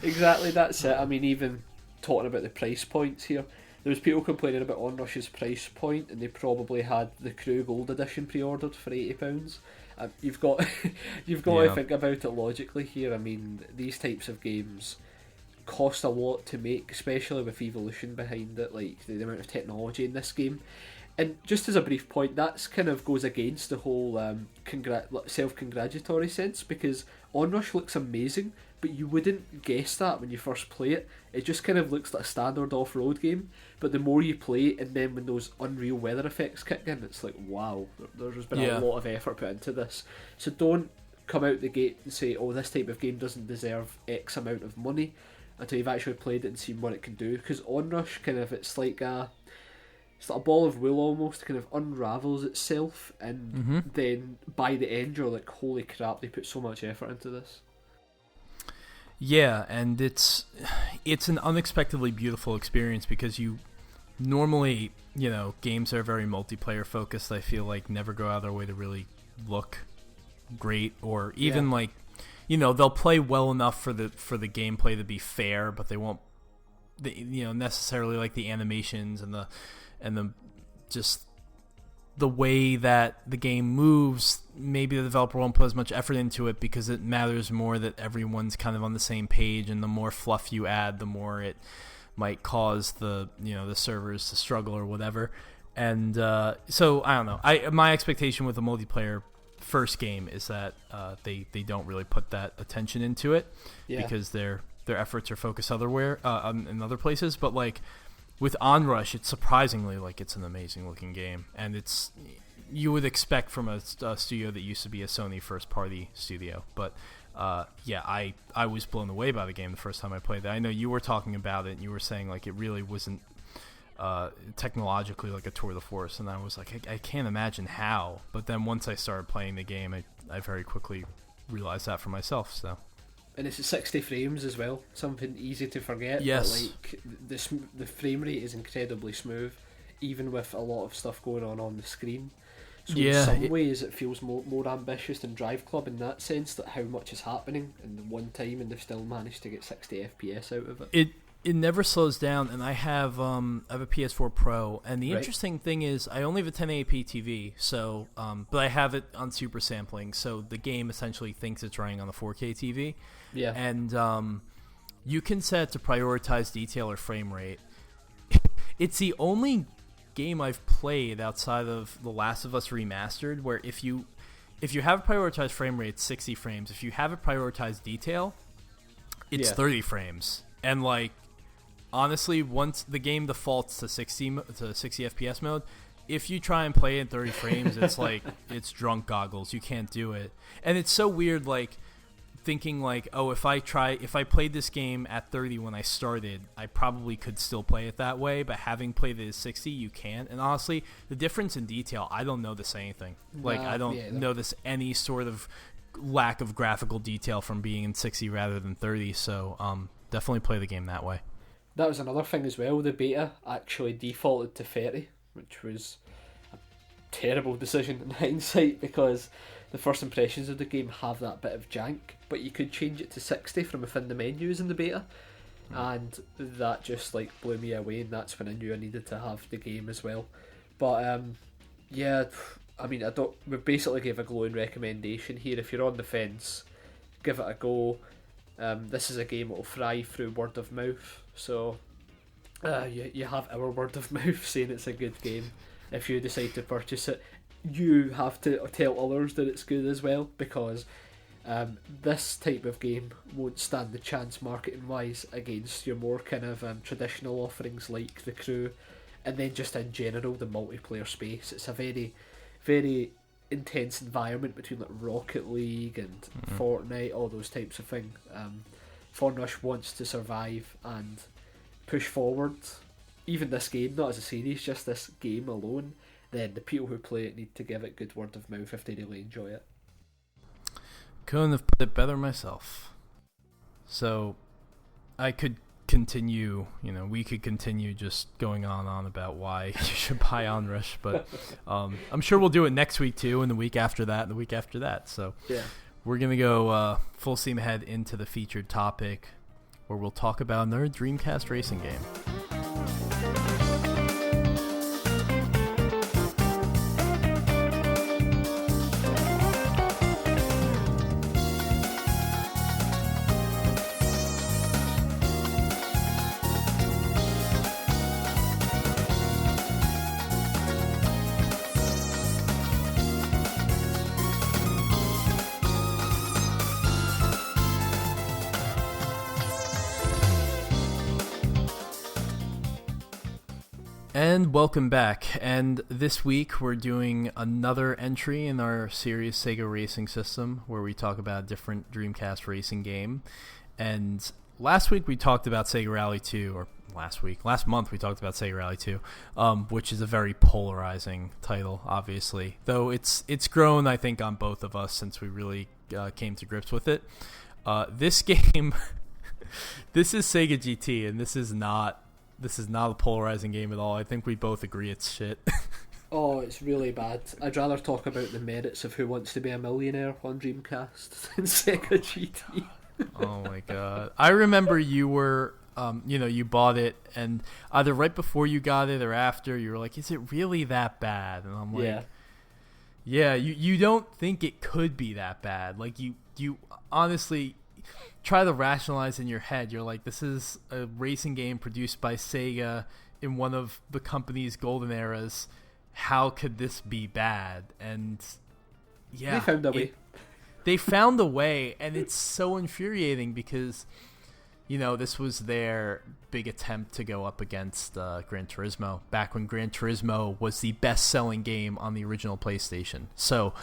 exactly. That's it. I mean, even talking about the price points here, there was people complaining about Onrush's price point, and they probably had the Crew Gold Edition pre-ordered for £80. You've got to think about it logically here. I mean, these types of games cost a lot to make, especially with Evolution behind it, like the amount of technology in this game. And just as a brief point, that's kind of goes against the whole self-congratulatory sense, because Onrush looks amazing, but you wouldn't guess that when you first play it. It just kind of looks like a standard off-road game, but the more you play it, and then when those unreal weather effects kick in, it's like, wow, there's been a lot of effort put into this. So don't come out the gate and say, oh, this type of game doesn't deserve X amount of money, until you've actually played it and seen what it can do. Because Onrush, kind of, it's like a ball of wool almost, kind of unravels itself, and then by the end you're like, holy crap, they put so much effort into this. Yeah, and it's an unexpectedly beautiful experience, because you normally, games are very multiplayer focused, I feel like, never go out of their way to really look great, or even they'll play well enough for the gameplay to be fair, but they won't necessarily like the animations and the just the way that the game moves. Maybe the developer won't put as much effort into it, because it matters more that everyone's kind of on the same page, and the more fluff you add, the more it might cause the servers to struggle or whatever. And so I don't know. My expectation with the multiplayer first game is that they don't really put that attention into it, because their efforts are focused elsewhere in other places. But like with Onrush, it's surprisingly like it's an amazing looking game, and you would expect from a studio that used to be a Sony first party studio. But I was blown away by the game the first time I played it. I know you were talking about it, and you were saying like it really wasn't technologically like a tour de force, and I was like, I can't imagine how. But then once I started playing the game, I very quickly realized that for myself. So. And it's at 60 frames as well, something easy to forget. Yes. But like the frame rate is incredibly smooth, even with a lot of stuff going on the screen. So in some ways it feels more ambitious than Drive Club in that sense, that how much is happening in the one time, and they've still managed to get 60 FPS out of it. It never slows down, and I have a PS4 Pro, and the interesting thing is I only have a 1080p TV, so but I have it on super sampling, so the game essentially thinks it's running on a 4K TV. Yeah. And you can set it to prioritize detail or frame rate. It's the only game I've played outside of The Last of Us Remastered where if you have a prioritized frame rate, it's 60 frames. If you have a prioritized detail, it's 30 frames. And like, honestly, once the game defaults to 60 FPS mode, if you try and play in 30 frames, it's like it's drunk goggles. You can't do it. And it's so weird, like thinking like, oh, if I played this game at 30 when I started, I probably could still play it that way, but having played it at 60, you can't. And honestly, the difference in detail, I don't notice anything. Like, I don't notice any sort of lack of graphical detail from being in 60 rather than 30, so definitely play the game that way. That was another thing as well. The beta actually defaulted to 30, which was a terrible decision in hindsight, because the first impressions of the game have that bit of jank, but you could change it to 60 from within the menus in the beta, and that just like blew me away, and that's when I knew I needed to have the game as well. But I mean, we basically gave a glowing recommendation here. If you're on the fence, give it a go. This is a game that will thrive through word of mouth, so you have our word of mouth saying it's a good game. If you decide to purchase it, you have to tell others that it's good as well, because this type of game won't stand the chance marketing wise against your more kind of traditional offerings like The Crew, and then just in general the multiplayer space. It's a very, very intense environment between like Rocket League and Fortnite, all those types of things. Onrush wants to survive and push forward. Even this game, not as a series, just this game alone, then the people who play it need to give it good word of mouth if they really enjoy it. Couldn't have put it better myself. So, I could continue, we could continue just going on about why you should buy Onrush, but I'm sure we'll do it next week too, and the week after that, and the week after that. So yeah, we're going to go full steam ahead into the featured topic, where we'll talk about another Dreamcast racing game. And welcome back, and this week we're doing another entry in our series Sega Racing System, where we talk about a different Dreamcast racing game. And last week we talked about Sega Rally 2, or last month we talked about Sega Rally 2, which is a very polarizing title, obviously. Though it's grown, I think, on both of us since we really came to grips with it. This game, this is Sega GT, and this is not a polarizing game at all. I think we both agree it's shit. Oh, it's really bad. I'd rather talk about the merits of Who Wants to Be a Millionaire on Dreamcast than Sega GT. Oh my god. I remember you were, you bought it, and either right before you got it or after, you were like, is it really that bad? And I'm like, yeah, you don't think it could be that bad. Like, you honestly try to rationalize in your head. You're like, this is a racing game produced by Sega in one of the company's golden eras. How could this be bad? And yeah, they found a way. They found a way, and it's so infuriating because, this was their big attempt to go up against Gran Turismo, back when Gran Turismo was the best-selling game on the original PlayStation. So,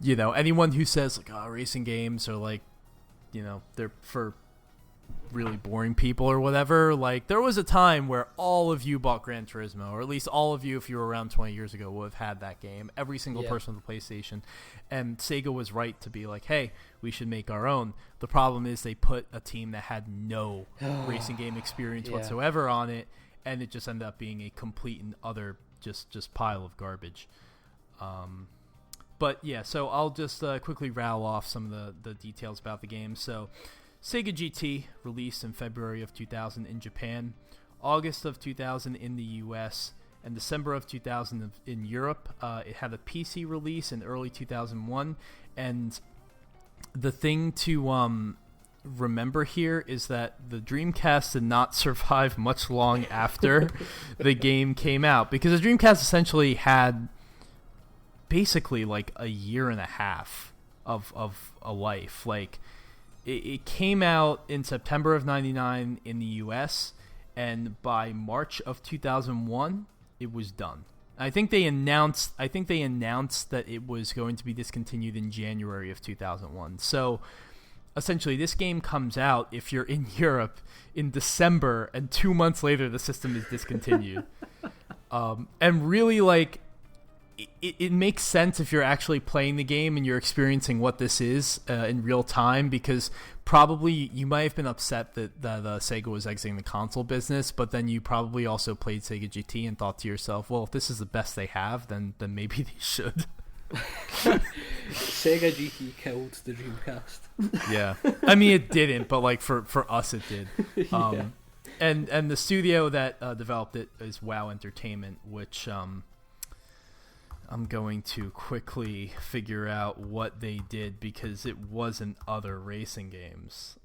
anyone who says, like, oh, racing games are like, they're for really boring people or whatever. Like, there was a time where all of you bought Gran Turismo, or at least all of you, if you were around 20 years ago, would have had that game. Every single person with a PlayStation. And Sega was right to be like, hey, we should make our own. The problem is they put a team that had no racing game experience whatsoever on it, and it just ended up being a complete and utter just pile of garbage. But yeah, so I'll just quickly rattle off some of the details about the game. So, Sega GT released in February of 2000 in Japan, August of 2000 in the US, and December of 2000 in Europe. It had a PC release in early 2001, and the thing to remember here is that the Dreamcast did not survive much long after the game came out, because the Dreamcast essentially had basically like a year and a half of a life. Like, it came out in September of 99 in the US, and by March of 2001 it was done. I think they announced that it was going to be discontinued in January of 2001. So essentially this game comes out, if you're in Europe, in December, and 2 months later the system is discontinued. And really, like, it makes sense if you're actually playing the game and you're experiencing what this is in real time, because probably you might have been upset that Sega was exiting the console business, but then you probably also played Sega GT and thought to yourself, well, if this is the best they have, then maybe they should. Sega GT killed the Dreamcast. Yeah. I mean, it didn't, but like for us it did. And the studio that developed it is WoW Entertainment, which I'm going to quickly figure out what they did, because it wasn't other racing games.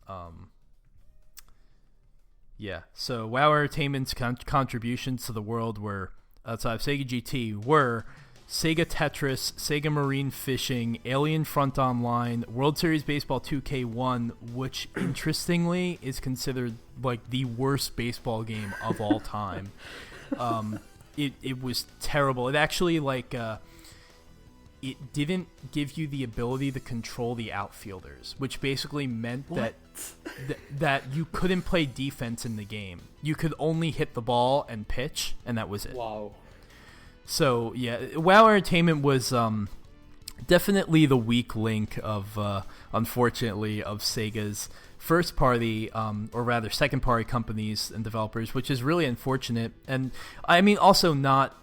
So WoW Entertainment's contributions to the world were, outside of Sega GT, were Sega Tetris, Sega Marine Fishing, Alien Front Online, World Series Baseball 2K1, which interestingly is considered like the worst baseball game of all time. It was terrible. It actually, like, it didn't give you the ability to control the outfielders, which basically meant that you couldn't play defense in the game. You could only hit the ball and pitch, and that was it. Wow. So, yeah, WoW Entertainment was definitely the weak link of unfortunately, of Sega's first party, or rather second party companies and developers, which is really unfortunate. And I mean, also not,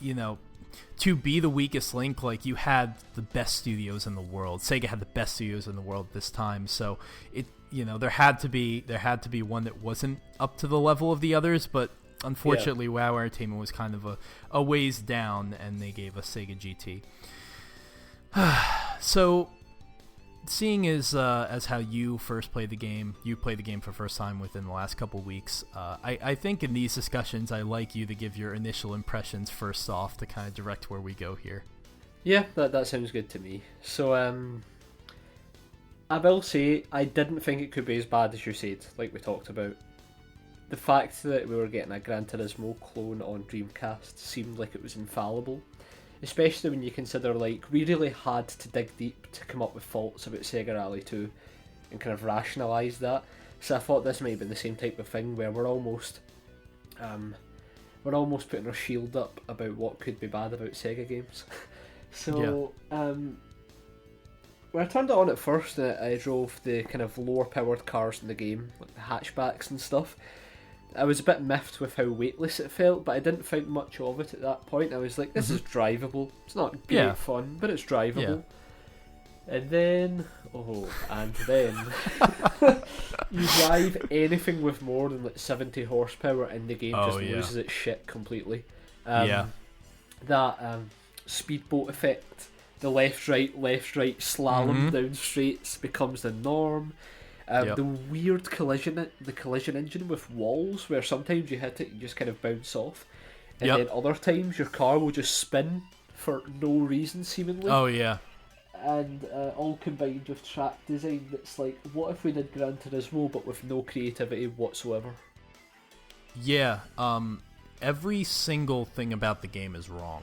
to be the weakest link, like, you had the best studios in the world. Sega had the best studios in the world this time, so there had to be one that wasn't up to the level of the others, but unfortunately, WoW Entertainment was kind of a ways down, and they gave us Sega GT. So, seeing as how you first played the game, you played the game for the first time within the last couple weeks, I think in these discussions, I like you to give your initial impressions first off to kind of direct where we go here. Yeah, that sounds good to me. So, I will say, I didn't think it could be as bad as you said, like we talked about. The fact that we were getting a Gran Turismo clone on Dreamcast seemed like it was infallible. Especially when you consider, like, we really had to dig deep to come up with faults about Sega Rally 2 and kind of rationalise that. So I thought this might have been the same type of thing where we're almost putting our shield up about what could be bad about Sega games. So, when I turned it on at first, I drove the kind of lower powered cars in the game, like the hatchbacks and stuff. I was a bit miffed with how weightless it felt, but I didn't think much of it at that point. I was like, this is drivable. It's not great fun, but it's drivable. Yeah. And then you drive anything with more than like 70 horsepower and the game just loses its shit completely. That speedboat effect, the left-right slalom down straights becomes the norm. The weird collision engine with walls, where sometimes you hit it and you just kind of bounce off, and then other times your car will just spin for no reason seemingly. Oh yeah. And all combined with track design that's like, what if we did Gran Turismo but with no creativity whatsoever? Yeah, every single thing about the game is wrong.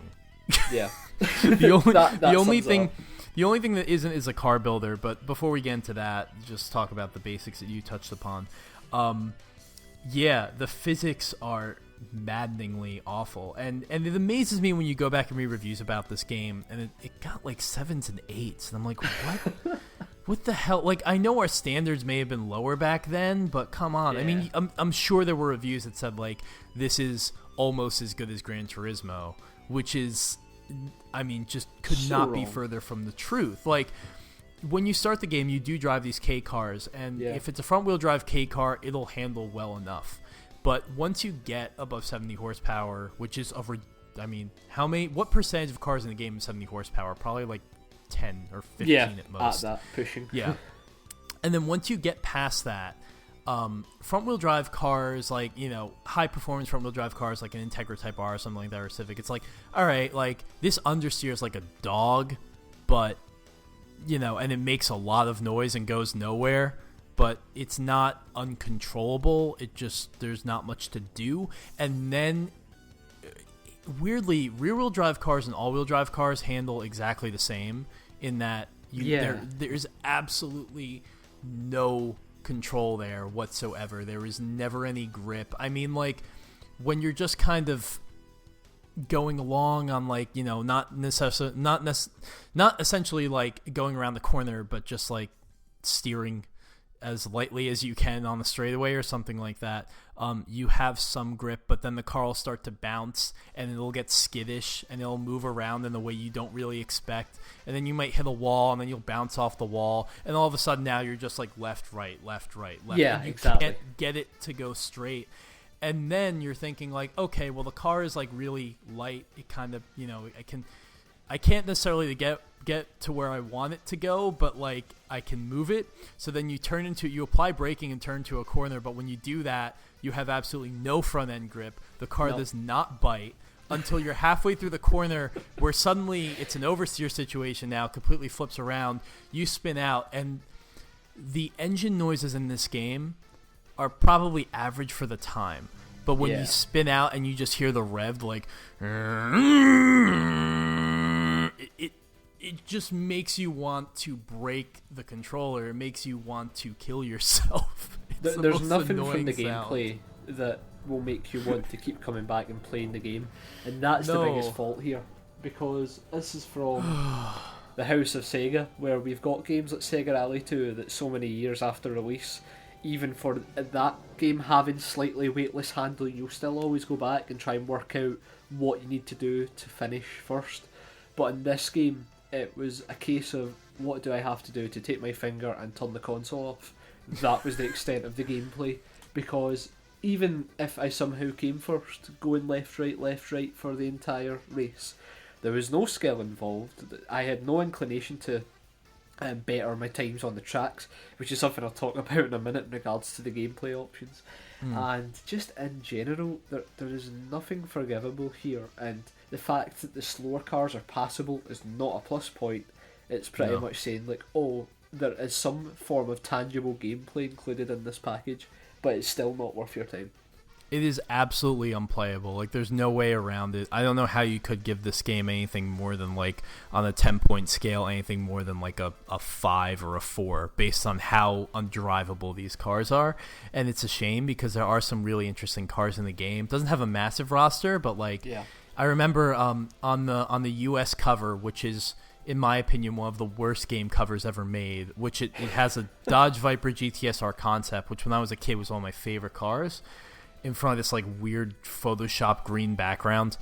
Yeah. The only thing that isn't is a car builder, but before we get into that, just talk about the basics that you touched upon. The physics are maddeningly awful, and it amazes me when you go back and read reviews about this game, and it got like 7s and 8s, and I'm like, what? What the hell? Like, I know our standards may have been lower back then, but come on. Yeah. I mean, I'm sure there were reviews that said, like, this is almost as good as Gran Turismo, which is, I mean, just could not be further from the truth. Like, when you start the game, you do drive these K cars, and if it's a front-wheel drive K car, it'll handle well enough. But once you get above 70 horsepower, which is what percentage of cars in the game have 70 horsepower? Probably like 10 or 15 at most. At that, pushing. Yeah. And then once you get past that, front-wheel drive cars, like, high-performance front-wheel drive cars like an Integra Type R or something like that, or Civic, it's like, all right, like, this understeers like a dog, but, and it makes a lot of noise and goes nowhere, but it's not uncontrollable. It just, there's not much to do. And then, weirdly, rear-wheel drive cars and all-wheel drive cars handle exactly the same in that there's absolutely no control there whatsoever. There is never any grip. I mean, like, when you're just kind of going along on, like, not essentially like going around the corner, but just like steering as lightly as you can on the straightaway or something like that, you have some grip, but then the car will start to bounce and it'll get skittish and it'll move around in the way you don't really expect, and then you might hit a wall and then you'll bounce off the wall, and all of a sudden now you're just like left, right, yeah, and you exactly. can't get it to go straight. And then you're thinking, like, okay, well, the car is like really light, it kind of, I can't necessarily get to where I want it to go, but like I can move it. So then you apply braking and turn to a corner, but when you do that, you have absolutely no front end grip. The car does not bite until you're halfway through the corner, where suddenly it's an oversteer situation now, completely flips around, you spin out, and the engine noises in this game are probably average for the time. But when you spin out and you just hear the rev, like, it just makes you want to break the controller. It makes you want to kill yourself. There's nothing from the gameplay that will make you want to keep coming back and playing the game, and that's the biggest fault here, because this is from the house of Sega, where we've got games like Sega Rally 2 that so many years after release, even for that game having slightly weightless handling, you'll still always go back and try and work out what you need to do to finish first. But in this game, it was a case of, what do I have to do to take my finger and turn the console off? That was the extent of the gameplay, because even if I somehow came first, going left, right for the entire race, there was no skill involved. I had no inclination to better my times on the tracks, which is something I'll talk about in a minute in regards to the gameplay options. And just in general, there is nothing forgivable here, and the fact that the slower cars are passable is not a plus point. It's pretty much saying, like, oh, there is some form of tangible gameplay included in this package, but it's still not worth your time. It is absolutely unplayable. Like, there's no way around it. I don't know how you could give this game anything more than, like, on a 10-point scale, anything more than, like, a 5 or a 4, based on how undrivable these cars are. And it's a shame, because there are some really interesting cars in the game. It doesn't have a massive roster, but, like, I remember on the US cover, which is, in my opinion, one of the worst game covers ever made, which it has a Dodge Viper GTSR concept, which when I was a kid was one of my favorite cars, in front of this like weird Photoshop green background.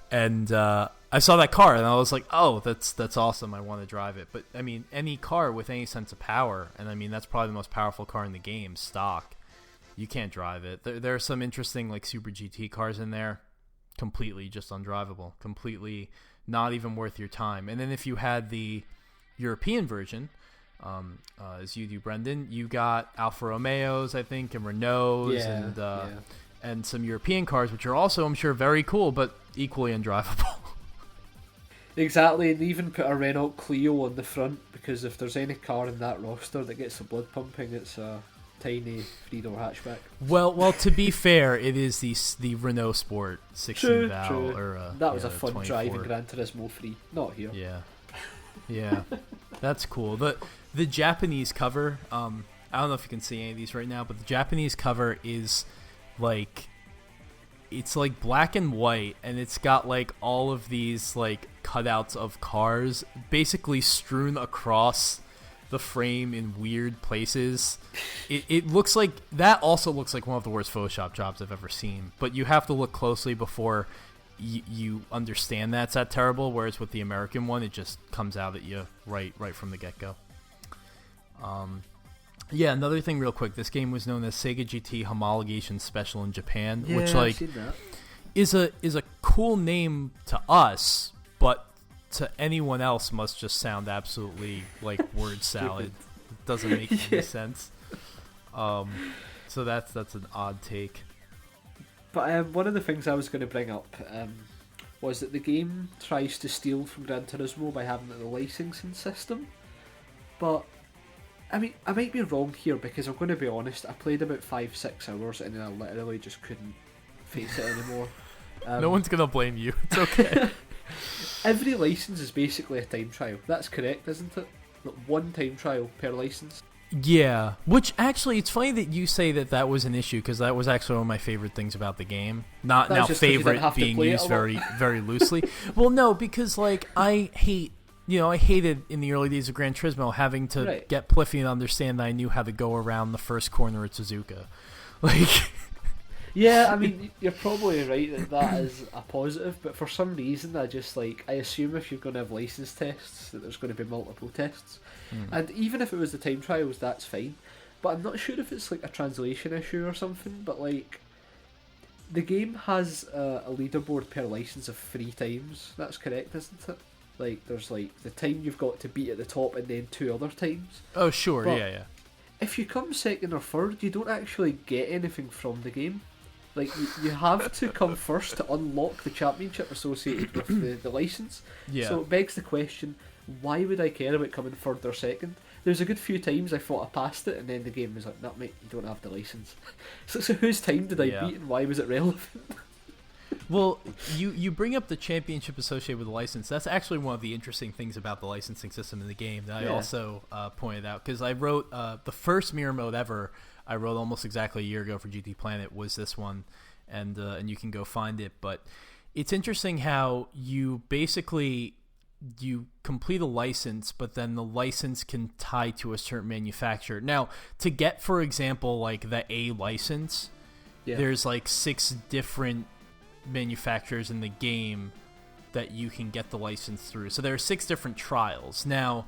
And I saw that car and I was like, oh, that's awesome, I want to drive it. But I mean, any car with any sense of power, and I mean that's probably the most powerful car in the game, stock, you can't drive it. There are some interesting like Super GT cars in there, completely just undrivable, completely not even worth your time. And then if you had the European version, as you do, Brendan, you got Alfa Romeos, I think, and Renaults, and some European cars, which are also, I'm sure, very cool, but equally undrivable. Exactly, and even put a Renault Clio on the front, because if there's any car in that roster that gets the blood pumping, it's a tiny three-door hatchback. Well, to be fair, it is the Renault Sport 16 valve. True. Or that was a fun 24. drive in Gran Turismo 3, not here. Yeah, that's cool. The Japanese cover, I don't know if you can see any of these right now, but the Japanese cover is like, it's like black and white, and it's got like all of these like cutouts of cars basically strewn across the frame in weird places. It looks like, that also looks like one of the worst Photoshop jobs I've ever seen, but you have to look closely before you understand that's that terrible, whereas with the American one, it just comes out at you right from the get-go. Another thing real quick, this game was known as Sega GT Homologation Special in Japan, which like is a cool name to us, but to anyone else must just sound absolutely like word salad. It doesn't make any sense. So that's an odd take. But one of the things I was going to bring up was that the game tries to steal from Gran Turismo by having the licensing system. But I mean, I might be wrong here, because I'm going to be honest, I played about 5-6 hours and then I literally just couldn't face it anymore. No one's going to blame you. It's okay. Every license is basically a time trial. That's correct, isn't it? Like, one time trial per license. Yeah, which actually, it's funny that you say that was an issue, because that was actually one of my favorite things about the game. Not now favorite being used very, very loosely. Well, no, because like I hated in the early days of Gran Turismo having to get Pliffy and understand that I knew how to go around the first corner at Suzuka. Like, yeah, I mean, you're probably right that is a positive, but for some reason I assume if you're going to have license tests that there's going to be multiple tests. And even if it was the time trials, that's fine. But I'm not sure if it's like a translation issue or something, but like, the game has a leaderboard per license of 3 times. That's correct, isn't it? Like, there's like the time you've got to beat at the top and then 2 other times. Oh, sure, but yeah. If you come second or third, you don't actually get anything from the game. Like, you have to come first to unlock the championship associated with the license. Yeah. So it begs the question, why would I care about coming third or second? There's a good few times I thought I passed it, and then the game was like, no, mate, you don't have the license. So whose time did I beat, and why was it relevant? Well, you bring up the championship associated with the license. That's actually one of the interesting things about the licensing system in the game that I also pointed out, because I wrote the first mirror mode ever. I wrote almost exactly a year ago for GT Planet was this one, and you can go find it. But it's interesting how you basically you complete a license, but then the license can tie to a certain manufacturer. Now, to get, for example, like the A license, there's like 6 different manufacturers in the game that you can get the license through. So there are 6 different trials. Now,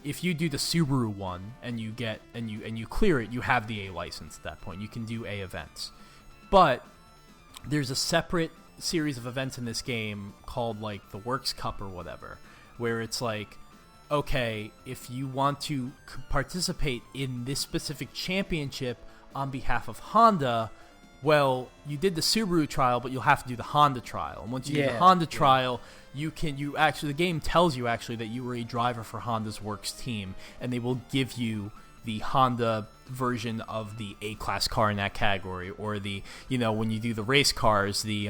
if you do the Subaru one and you get and you clear it, you have the A license at that point. You can do A events. But there's a separate series of events in this game called like the Works Cup or whatever, where it's like, okay, if you want to participate in this specific championship on behalf of Honda, well, you did the Subaru trial, but you'll have to do the Honda trial. And once you do the Honda trial, the game tells you actually that you were a driver for Honda's Works team, and they will give you the Honda version of the A-class car in that category, or the, when you do the race cars, the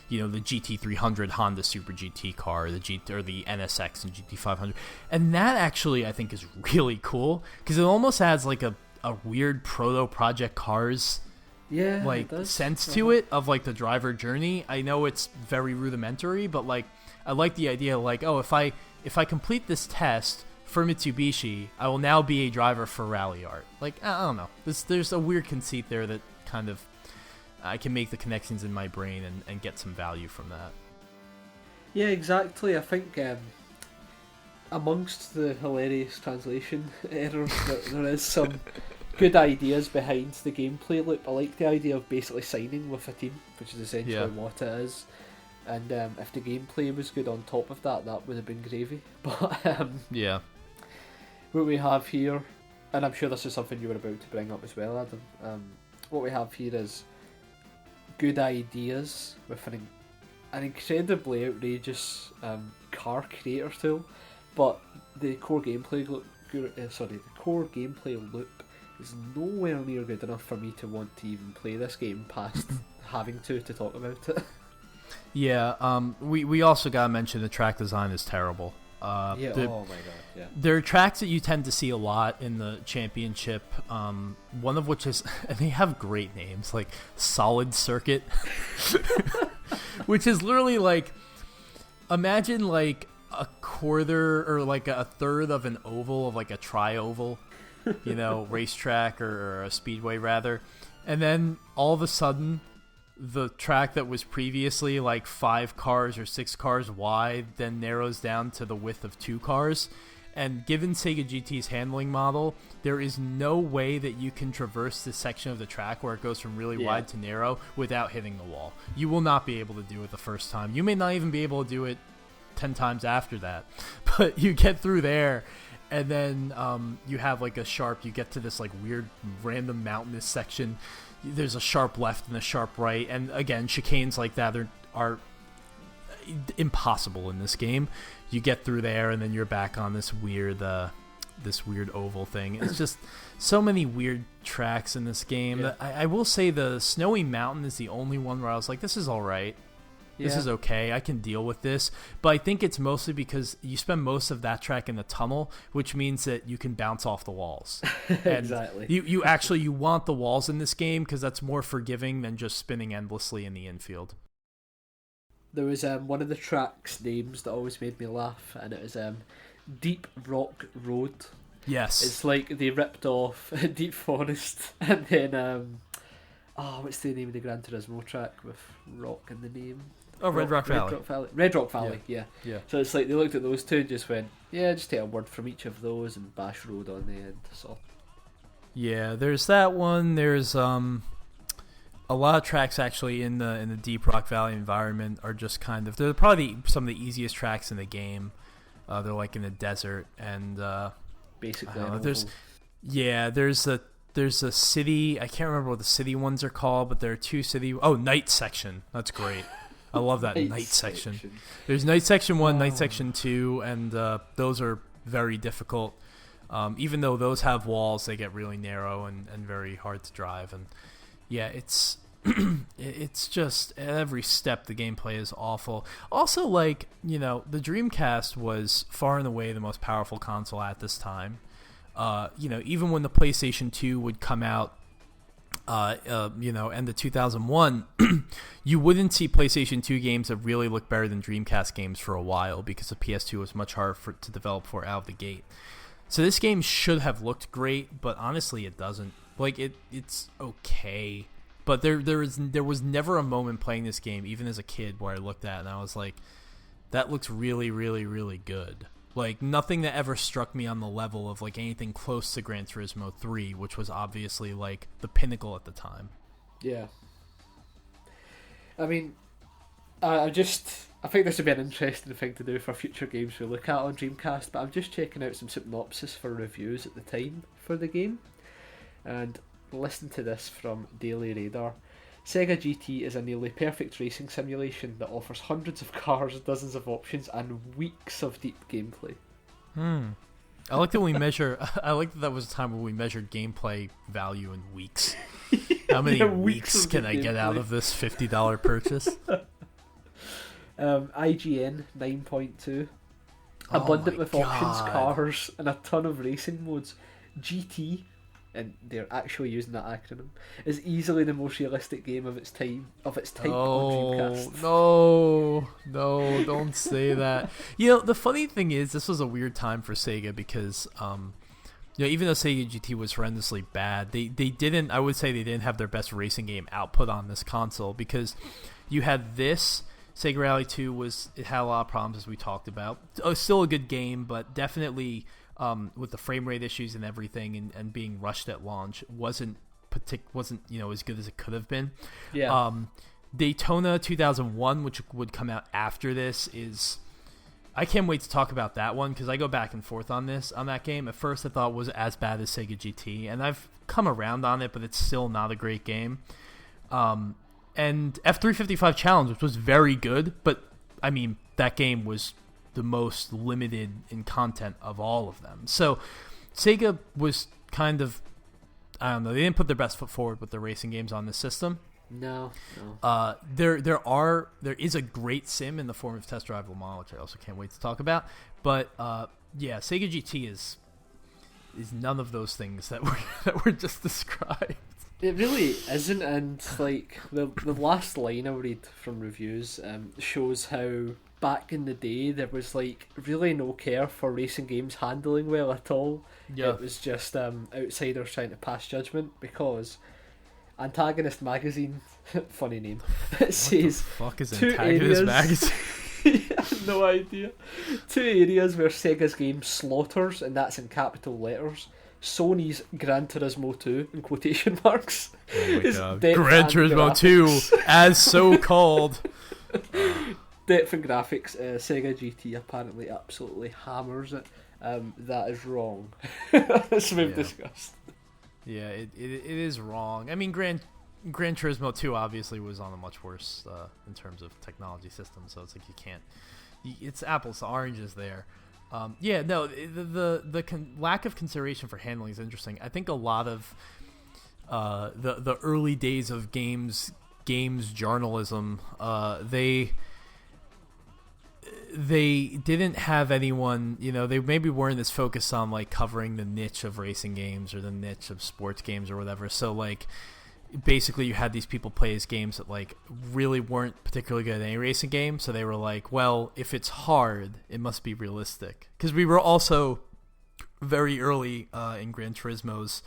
the GT300 Honda Super GT car, or the NSX and GT500. And that actually I think is really cool, because it almost adds like a weird proto Project Cars sense to it, of like the driver journey. I know it's very rudimentary, but like I like the idea, like, oh, if I complete this test for Mitsubishi, I will now be a driver for Rally Art. Like, I don't know. There's a weird conceit there that kind of I can make the connections in my brain and get some value from that. Yeah, exactly. I think amongst the hilarious translation errors, there is some good ideas behind the gameplay loop. I like the idea of basically signing with a team, which is essentially what it is. And if the gameplay was good on top of that, that would have been gravy. But what we have here, and I'm sure this is something you were about to bring up as well, Adam. What we have here is good ideas with an incredibly outrageous car creator tool, but the core gameplay loop is nowhere near good enough for me to want to even play this game past having to talk about it. Yeah, we also gotta mention the track design is terrible. Oh my god, yeah. There are tracks that you tend to see a lot in the championship, one of which is, and they have great names, like Solid Circuit, which is literally like, imagine like a quarter or like a third of an oval of like a tri-oval, racetrack or a speedway rather, and then all of a sudden the track that was previously like 5 cars or 6 cars wide then narrows down to the width of 2 cars. And given Sega GT's handling model, there is no way that you can traverse this section of the track where it goes from really wide to narrow without hitting the wall. You will not be able to do it the first time. You may not even be able to do it 10 times after that. But you get through there, and then you have like you get to this like weird random mountainous section. There's a sharp left and a sharp right, and again, chicanes like that are impossible in this game. You get through there, and then you're back on this weird oval thing. It's just so many weird tracks in this game. Yeah. I will say the Snowy Mountain is the only one where I was like, this is all right. This is okay. I can deal with this. But I think it's mostly because you spend most of that track in the tunnel, which means that you can bounce off the walls. Exactly. You want the walls in this game because that's more forgiving than just spinning endlessly in the infield. There was one of the tracks names that always made me laugh, and it was Deep Rock Road. Yes. It's like they ripped off Deep Forest, and then what's the name of the Gran Turismo track with rock in the name? Oh, Red Rock Valley. Red Rock Valley, yeah. So it's like they looked at those two and just went, just take a word from each of those and bash road on the end. So yeah, there's that one. There's a lot of tracks actually in the Deep Rock Valley environment are just kind of, they're probably some of the easiest tracks in the game. They're like in the desert, and basically there's a city, I can't remember what the city ones are called, but there are 2 city. Night Section. That's great. I love that night section. There's Night Section 1, Night Section 2, and those are very difficult. Even though those have walls, they get really narrow and very hard to drive. And yeah, it's it's just at every step the gameplay is awful. Also, like, the Dreamcast was far and away the most powerful console at this time. Even when the PlayStation 2 would come out, end of 2001, you wouldn't see PlayStation 2 games that really look better than Dreamcast games for a while because the PS2 was much harder to develop for out of the gate. So this game should have looked great, but honestly, it doesn't. Like it's okay, but there was never a moment playing this game, even as a kid, where I looked at it and I was like, that looks really, really, really good. Like, nothing that ever struck me on the level of, like, anything close to Gran Turismo 3, which was obviously, like, the pinnacle at the time. Yeah. I mean, I think this would be an interesting thing to do for future games we look at on Dreamcast, but I'm just checking out some synopsis for reviews at the time for the game, and listen to this from Daily Radar. Sega GT is a nearly perfect racing simulation that offers hundreds of cars, dozens of options, and weeks of deep gameplay. I like that we measure. I like that was a time when we measured gameplay value in weeks. How many weeks can I get out of this $50 purchase? IGN 9.2. Abundant with options, cars, and a ton of racing modes. GT, and they're actually using that acronym, is easily the most realistic game of its type on Dreamcast. No, don't say that. The funny thing is, this was a weird time for Sega because, even though Sega GT was horrendously bad, they didn't have their best racing game output on this console, because you had this. Sega Rally 2 it had a lot of problems, as we talked about. Still a good game, but definitely with the frame rate issues and everything, and being rushed at launch, wasn't as good as it could have been. Yeah. Daytona 2001, which would come out after this, I can't wait to talk about that one, because I go back and forth on that game. At first, I thought it was as bad as Sega GT, and I've come around on it, but it's still not a great game. And F355 Challenge, which was very good, but I mean, that game was the most limited in content of all of them. So Sega was kind of, I don't know, they didn't put their best foot forward with the racing games on this system. No. There is a great sim in the form of Test Drive Le Mans, which I also can't wait to talk about. But Sega GT is none of those things that were just described. It really isn't, and like the last line I read from reviews shows how back in the day there was like really no care for racing games handling well at all. Yeah. It was just outsiders trying to pass judgment, because Antagonist Magazine, funny name, it says, what the fuck is Antagonist Magazine? I have no idea. 2 areas where Sega's game slaughters, and that's in capital letters, Sony's Gran Turismo 2 in quotation marks. Oh my god. Gran Turismo 2, as so called. Depth and graphics, Sega GT apparently absolutely hammers it. That is wrong, as we've discussed. Yeah, it is wrong. I mean, Gran Turismo 2 obviously was on a much worse in terms of technology system, so it's like it's apples to oranges there. The lack of consideration for handling is interesting. I think a lot of the early days of games journalism, they didn't have anyone, they maybe weren't as focused on like covering the niche of racing games or the niche of sports games or whatever. So like basically you had these people play as games that like really weren't particularly good at any racing game. So they were like, well, if it's hard, it must be realistic. Because we were also very early in Gran Turismo's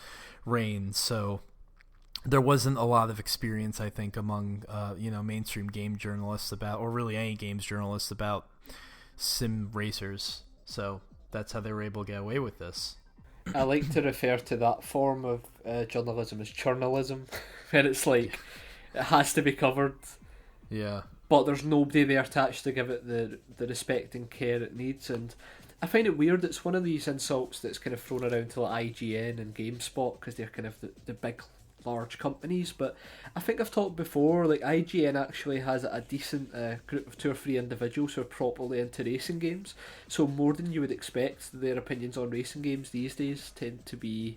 reign, so there wasn't a lot of experience, I think, among mainstream game journalists about, or really any games journalists about sim racers. So that's how they were able to get away with this. I like to refer to that form of journalism as churnalism, where it's like it has to be covered. Yeah. But there's nobody there to actually give it the respect and care it needs, and I find it weird. It's one of these insults that's kind of thrown around to like IGN and GameSpot, because they're kind of the big, large companies, but I think I've talked before, like IGN actually has a decent group of 2 or 3 individuals who are properly into racing games, so more than you would expect, their opinions on racing games these days tend to be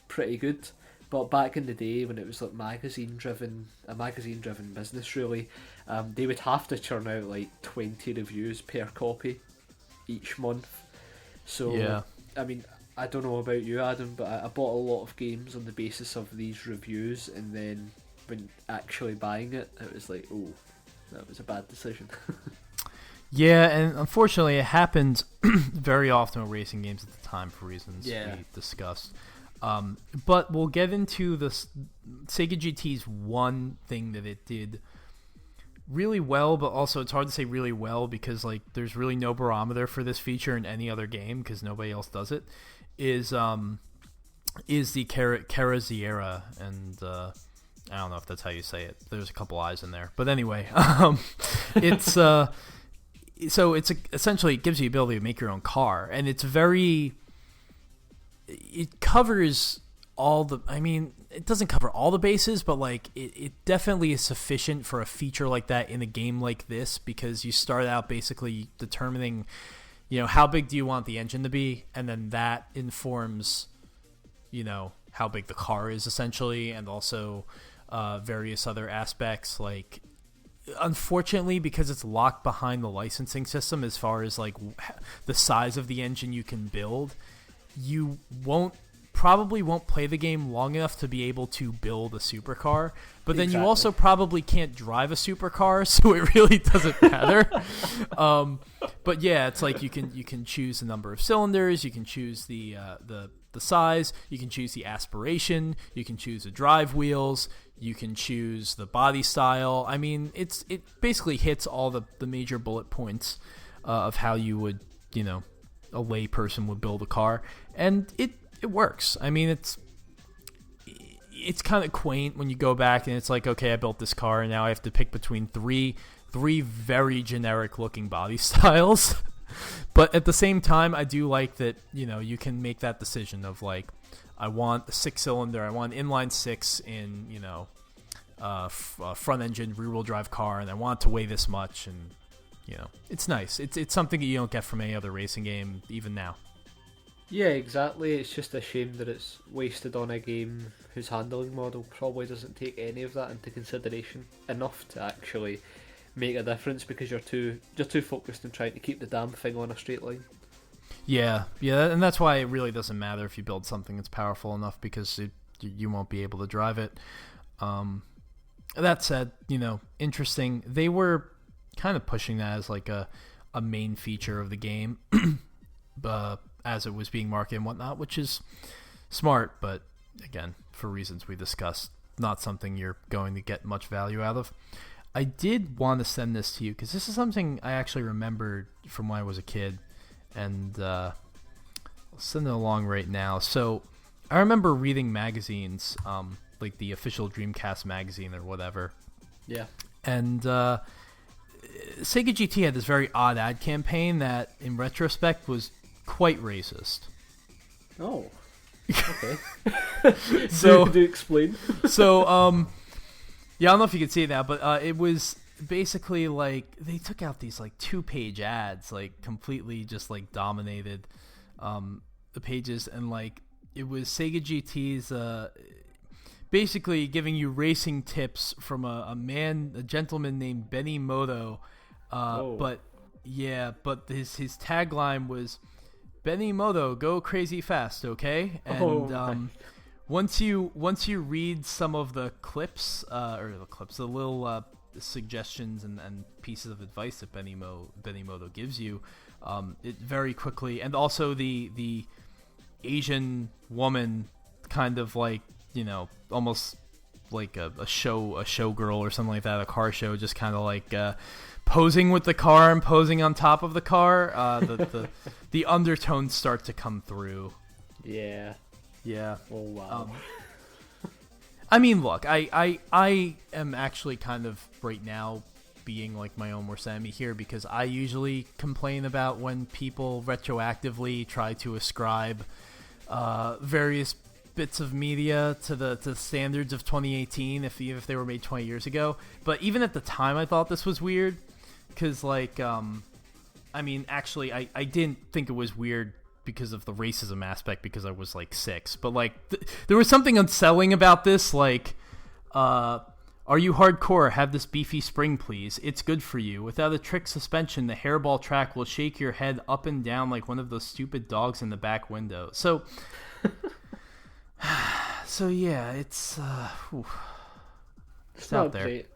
pretty good. But back in the day, when it was like a magazine driven business really, they would have to churn out like 20 reviews per copy each month. So yeah. I mean, I don't know about you, Adam, but I bought a lot of games on the basis of these reviews, and then when actually buying it, it was like, oh, that was a bad decision. Yeah, and unfortunately, it happens very often with racing games at the time for reasons we discussed. But we'll get into this Sega GT's one thing that it did really well, but also it's hard to say really well because like there's really no barometer for this feature in any other game because nobody else does it. Is the Carrozzeria, and I don't know if that's how you say it. There's a couple I's in there, but anyway, it's so it's essentially it gives you the ability to make your own car, and it covers all the. I mean, it doesn't cover all the bases, but like it definitely is sufficient for a feature like that in a game like this because you start out basically determining, how big do you want the engine to be, and then that informs, how big the car is essentially, and also various other aspects like. Unfortunately, because it's locked behind the licensing system as far as like the size of the engine you can build, you probably won't play the game long enough to be able to build a supercar. But then you also probably can't drive a supercar, so it really doesn't matter. But yeah, it's like you can choose the number of cylinders, you can choose the size, you can choose the aspiration, you can choose the drive wheels, you can choose the body style. I mean, it basically hits all the major bullet points of how you would, a lay person would build a car, and it works. I mean, it's kind of quaint when you go back and it's like, okay, I built this car and now I have to pick between three very generic looking body styles. But at the same time, I do like that, you can make that decision of like, I want a 6-cylinder, I want inline 6 in, front engine rear wheel drive car, and I want it to weigh this much, and it's nice. It's something that you don't get from any other racing game even now. Yeah, exactly. It's just a shame that it's wasted on a game whose handling model probably doesn't take any of that into consideration enough to actually make a difference because you're too focused on trying to keep the damn thing on a straight line. Yeah, and that's why it really doesn't matter if you build something that's powerful enough because you won't be able to drive it. That said, interesting. They were kind of pushing that as like a main feature of the game as it was being marketed and whatnot, which is smart, but again, for reasons we discussed, not something you're going to get much value out of. I did want to send this to you because this is something I actually remembered from when I was a kid, and I'll send it along right now. So I remember reading magazines, like the official Dreamcast magazine or whatever. Yeah. And Sega GT had this very odd ad campaign that, in retrospect, was quite racist. Oh. Okay. So do explain. So, yeah, I don't know if you can see it now, but it was basically like they took out these like 2-page ads, like completely just like dominated the pages, and like it was Sega GT's basically giving you racing tips from a gentleman named Benny Moto. But his tagline was, Benny Moto, go crazy fast, okay? And once you read some of the clips, the little suggestions and pieces of advice that Benny Moto gives you, it very quickly, and also the Asian woman, kind of like, almost like a showgirl or something like that, a car show, just kind of like posing with the car and posing on top of the car. The undertones start to come through. Yeah. Oh wow. I mean, look, I am actually kind of right now being like my own worst enemy here because I usually complain about when people retroactively try to ascribe various bits of media to the standards of 2018 if they were made 20 years ago. But even at the time, I thought this was weird because, like, I mean, actually, I didn't think it was weird because of the racism aspect because I was like 6. But like, there was something unsettling about this. Like, Are you hardcore? Have this beefy spring, please. It's good for you. Without a trick suspension, the hairball track will shake your head up and down like one of those stupid dogs in the back window. So yeah, it's not out there. Great.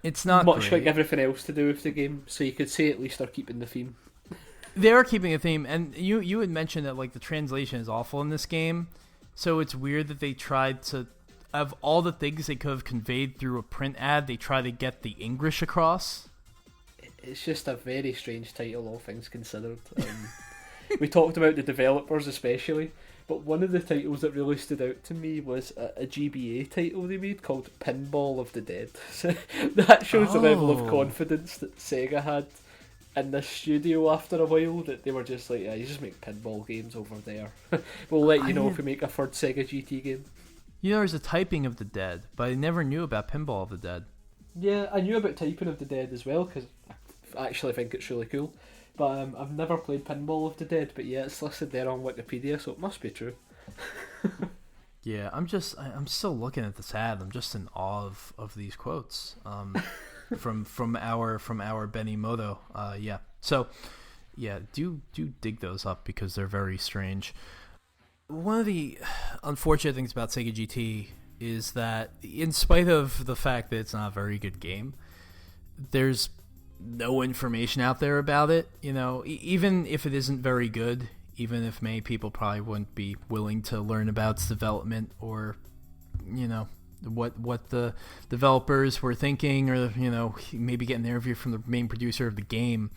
It's not much great. like everything else to do with the game, so you could say at least they're keeping the theme. They are keeping a theme, and you had mentioned that like the translation is awful in this game, so it's weird that they tried to, of all the things they could have conveyed through a print ad, they try to get the English across. It's just a very strange title, all things considered. We talked about the developers especially, but one of the titles that really stood out to me was a GBA title they made called Pinball of the Dead. So that shows the level of confidence that Sega had in the studio after a while, that they were just like, yeah, you just make pinball games over there. We'll let you know if we make a third Sega GT game. You know, there's a typing of the Dead, but I never knew about Pinball of the Dead. Yeah, I knew about Typing of the Dead as well, because I actually think it's really cool. But I've never played Pinball of the Dead, but yeah, it's listed there on Wikipedia, so it must be true. Yeah, I'm still looking at this ad. I'm just in awe of these quotes from our Benny Moto. Yeah, so yeah, do dig those up because they're very strange. One of the unfortunate things about Sega GT is that, in spite of the fact that it's not a very good game, there's no information out there about it. You know, even if it isn't very good, even if many people probably wouldn't be willing to learn about its development or, you know, what the developers were thinking, or, you know, maybe get an interview from the main producer of the game.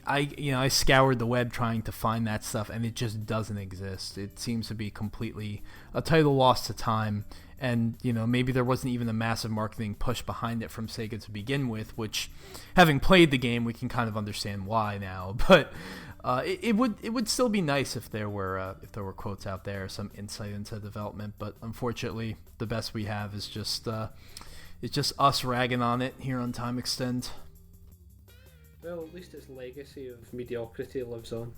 I scoured the web trying to find that stuff, and it just doesn't exist. It seems to be completely a title lost to time, and, you know, maybe there wasn't even a massive marketing push behind it from Sega to begin with, which, having played the game, we can kind of understand why now. But it would still be nice if there were quotes out there, some insight into development. But unfortunately, the best we have is just us ragging on it here on Time Extend. Well, at least its legacy of mediocrity lives on.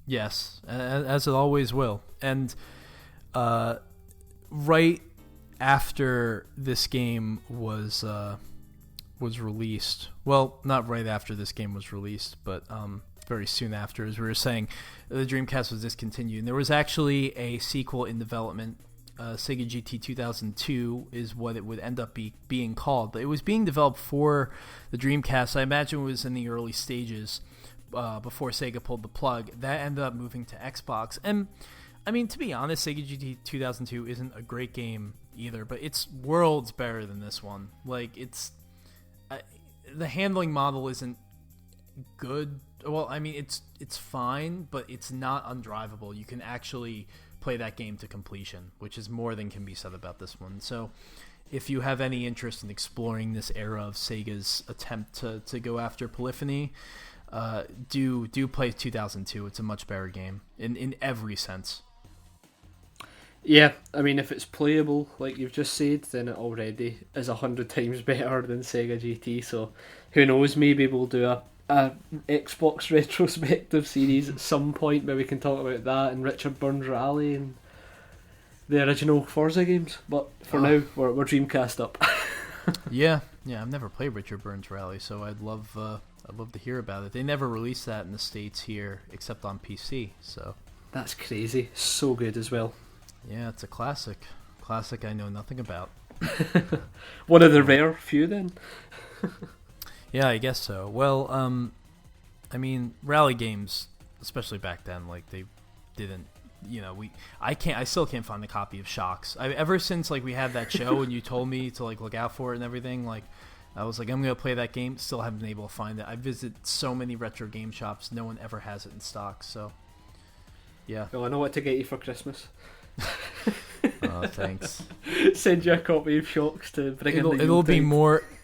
Yes, as it always will. And right after this game was released, well, not right after this game was released, but very soon after, as we were saying, the Dreamcast was discontinued. And there was actually a sequel in development. Sega GT 2002 is what it would end up being called. It was being developed for the Dreamcast. I imagine it was in the early stages before Sega pulled the plug. That ended up moving to Xbox. And, I mean, to be honest, Sega GT 2002 isn't a great game either, but it's worlds better than this one. Like, it's... the handling model isn't good. Well, I mean, it's fine, but it's not undrivable. You can actually play that game to completion, which is more than can be said about this one. So if you have any interest in exploring this era of Sega's attempt to go after polyphony, do play 2002. It's a much better game in every sense. Yeah, I mean, if it's playable, like you've just said, then it already is 100 times better than Sega GT, so who knows, maybe we'll do a Xbox retrospective series at some point where we can talk about that and Richard Burns Rally and the original Forza games. But for now, we're Dreamcast up. yeah, I've never played Richard Burns Rally, so I'd love to hear about it. They never released that in the States here except on PC, so that's crazy. So good as well. Yeah, it's a classic I know nothing about. One of the rare few then. Yeah, I guess so. Well, I mean, rally games, especially back then, like, they didn't, you know, I still can't find the copy of Shocks. Ever since, like, we had that show and you told me to, like, look out for it and everything, like, I was like, I'm going to play that game, still haven't been able to find it. I visit so many retro game shops, no one ever has it in stock, so, yeah. Well, I know what to get you for Christmas. Oh, thanks. Send you a copy of Shocks to bring in the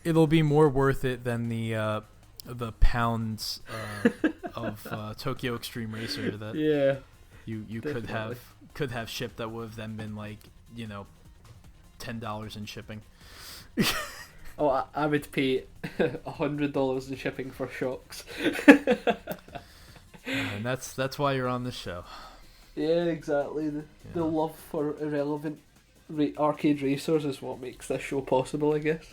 it'll be more worth it than the pounds of Tokyo Extreme Racer that you could have shipped that would have then been, like, you know, $10 in shipping. Oh, I would pay $100 in shipping for Shocks. And that's why you're on this show. Yeah, exactly. The love for irrelevant arcade racers is what makes this show possible, I guess.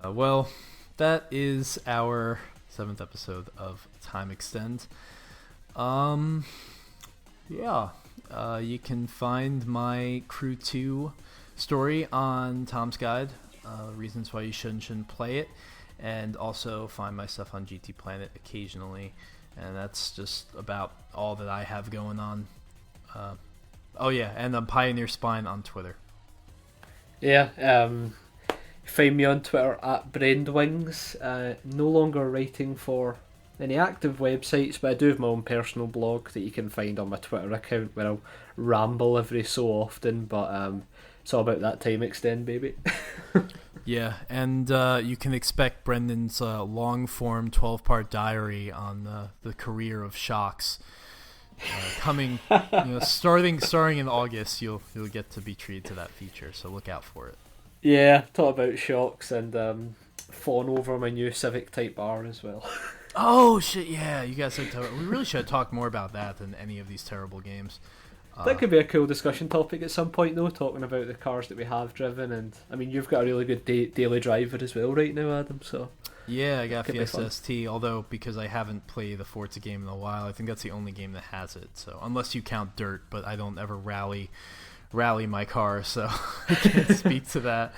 Well, that is our 7th episode of Time Extend. Yeah, you can find my Crew 2 story on Tom's Guide, reasons why you shouldn't play it, and also find my stuff on GT Planet occasionally, and that's just about all that I have going on. Oh yeah, and I'm Pioneer Spine on Twitter. Yeah, find me on Twitter at Brainwings. No longer writing for any active websites, but I do have my own personal blog that you can find on my Twitter account where I'll ramble every so often, but it's all about that Time Extend, baby. Yeah, and you can expect Brendan's long-form 12-part diary on the career of Shocks coming. Starting in August, you'll get to be treated to that feature. So look out for it. Yeah, talk about Shocks and fawn over my new Civic Type R as well. Oh shit! Yeah, you guys. We really should talk more about that than any of these terrible games. That could be a cool discussion topic at some point, though, talking about the cars that we have driven. And I mean, you've got a really good daily driver as well right now, Adam. So yeah, I got Fiesta ST, although because I haven't played the Forza game in a while, I think that's the only game that has it. So unless you count Dirt, but I don't ever rally my car, so I can't speak to that.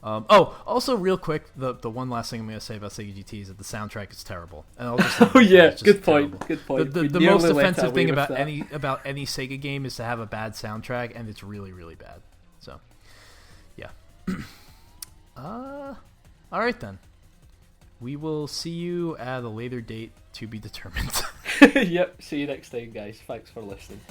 Also, real quick, the one last thing I'm going to say about Sega GT is that the soundtrack is terrible. And I'll just good point. Good point. The most offensive thing about any Sega game is to have a bad soundtrack, and it's really, really bad. So, yeah. All right then. We will see you at a later date to be determined. Yep. See you next time, guys. Thanks for listening.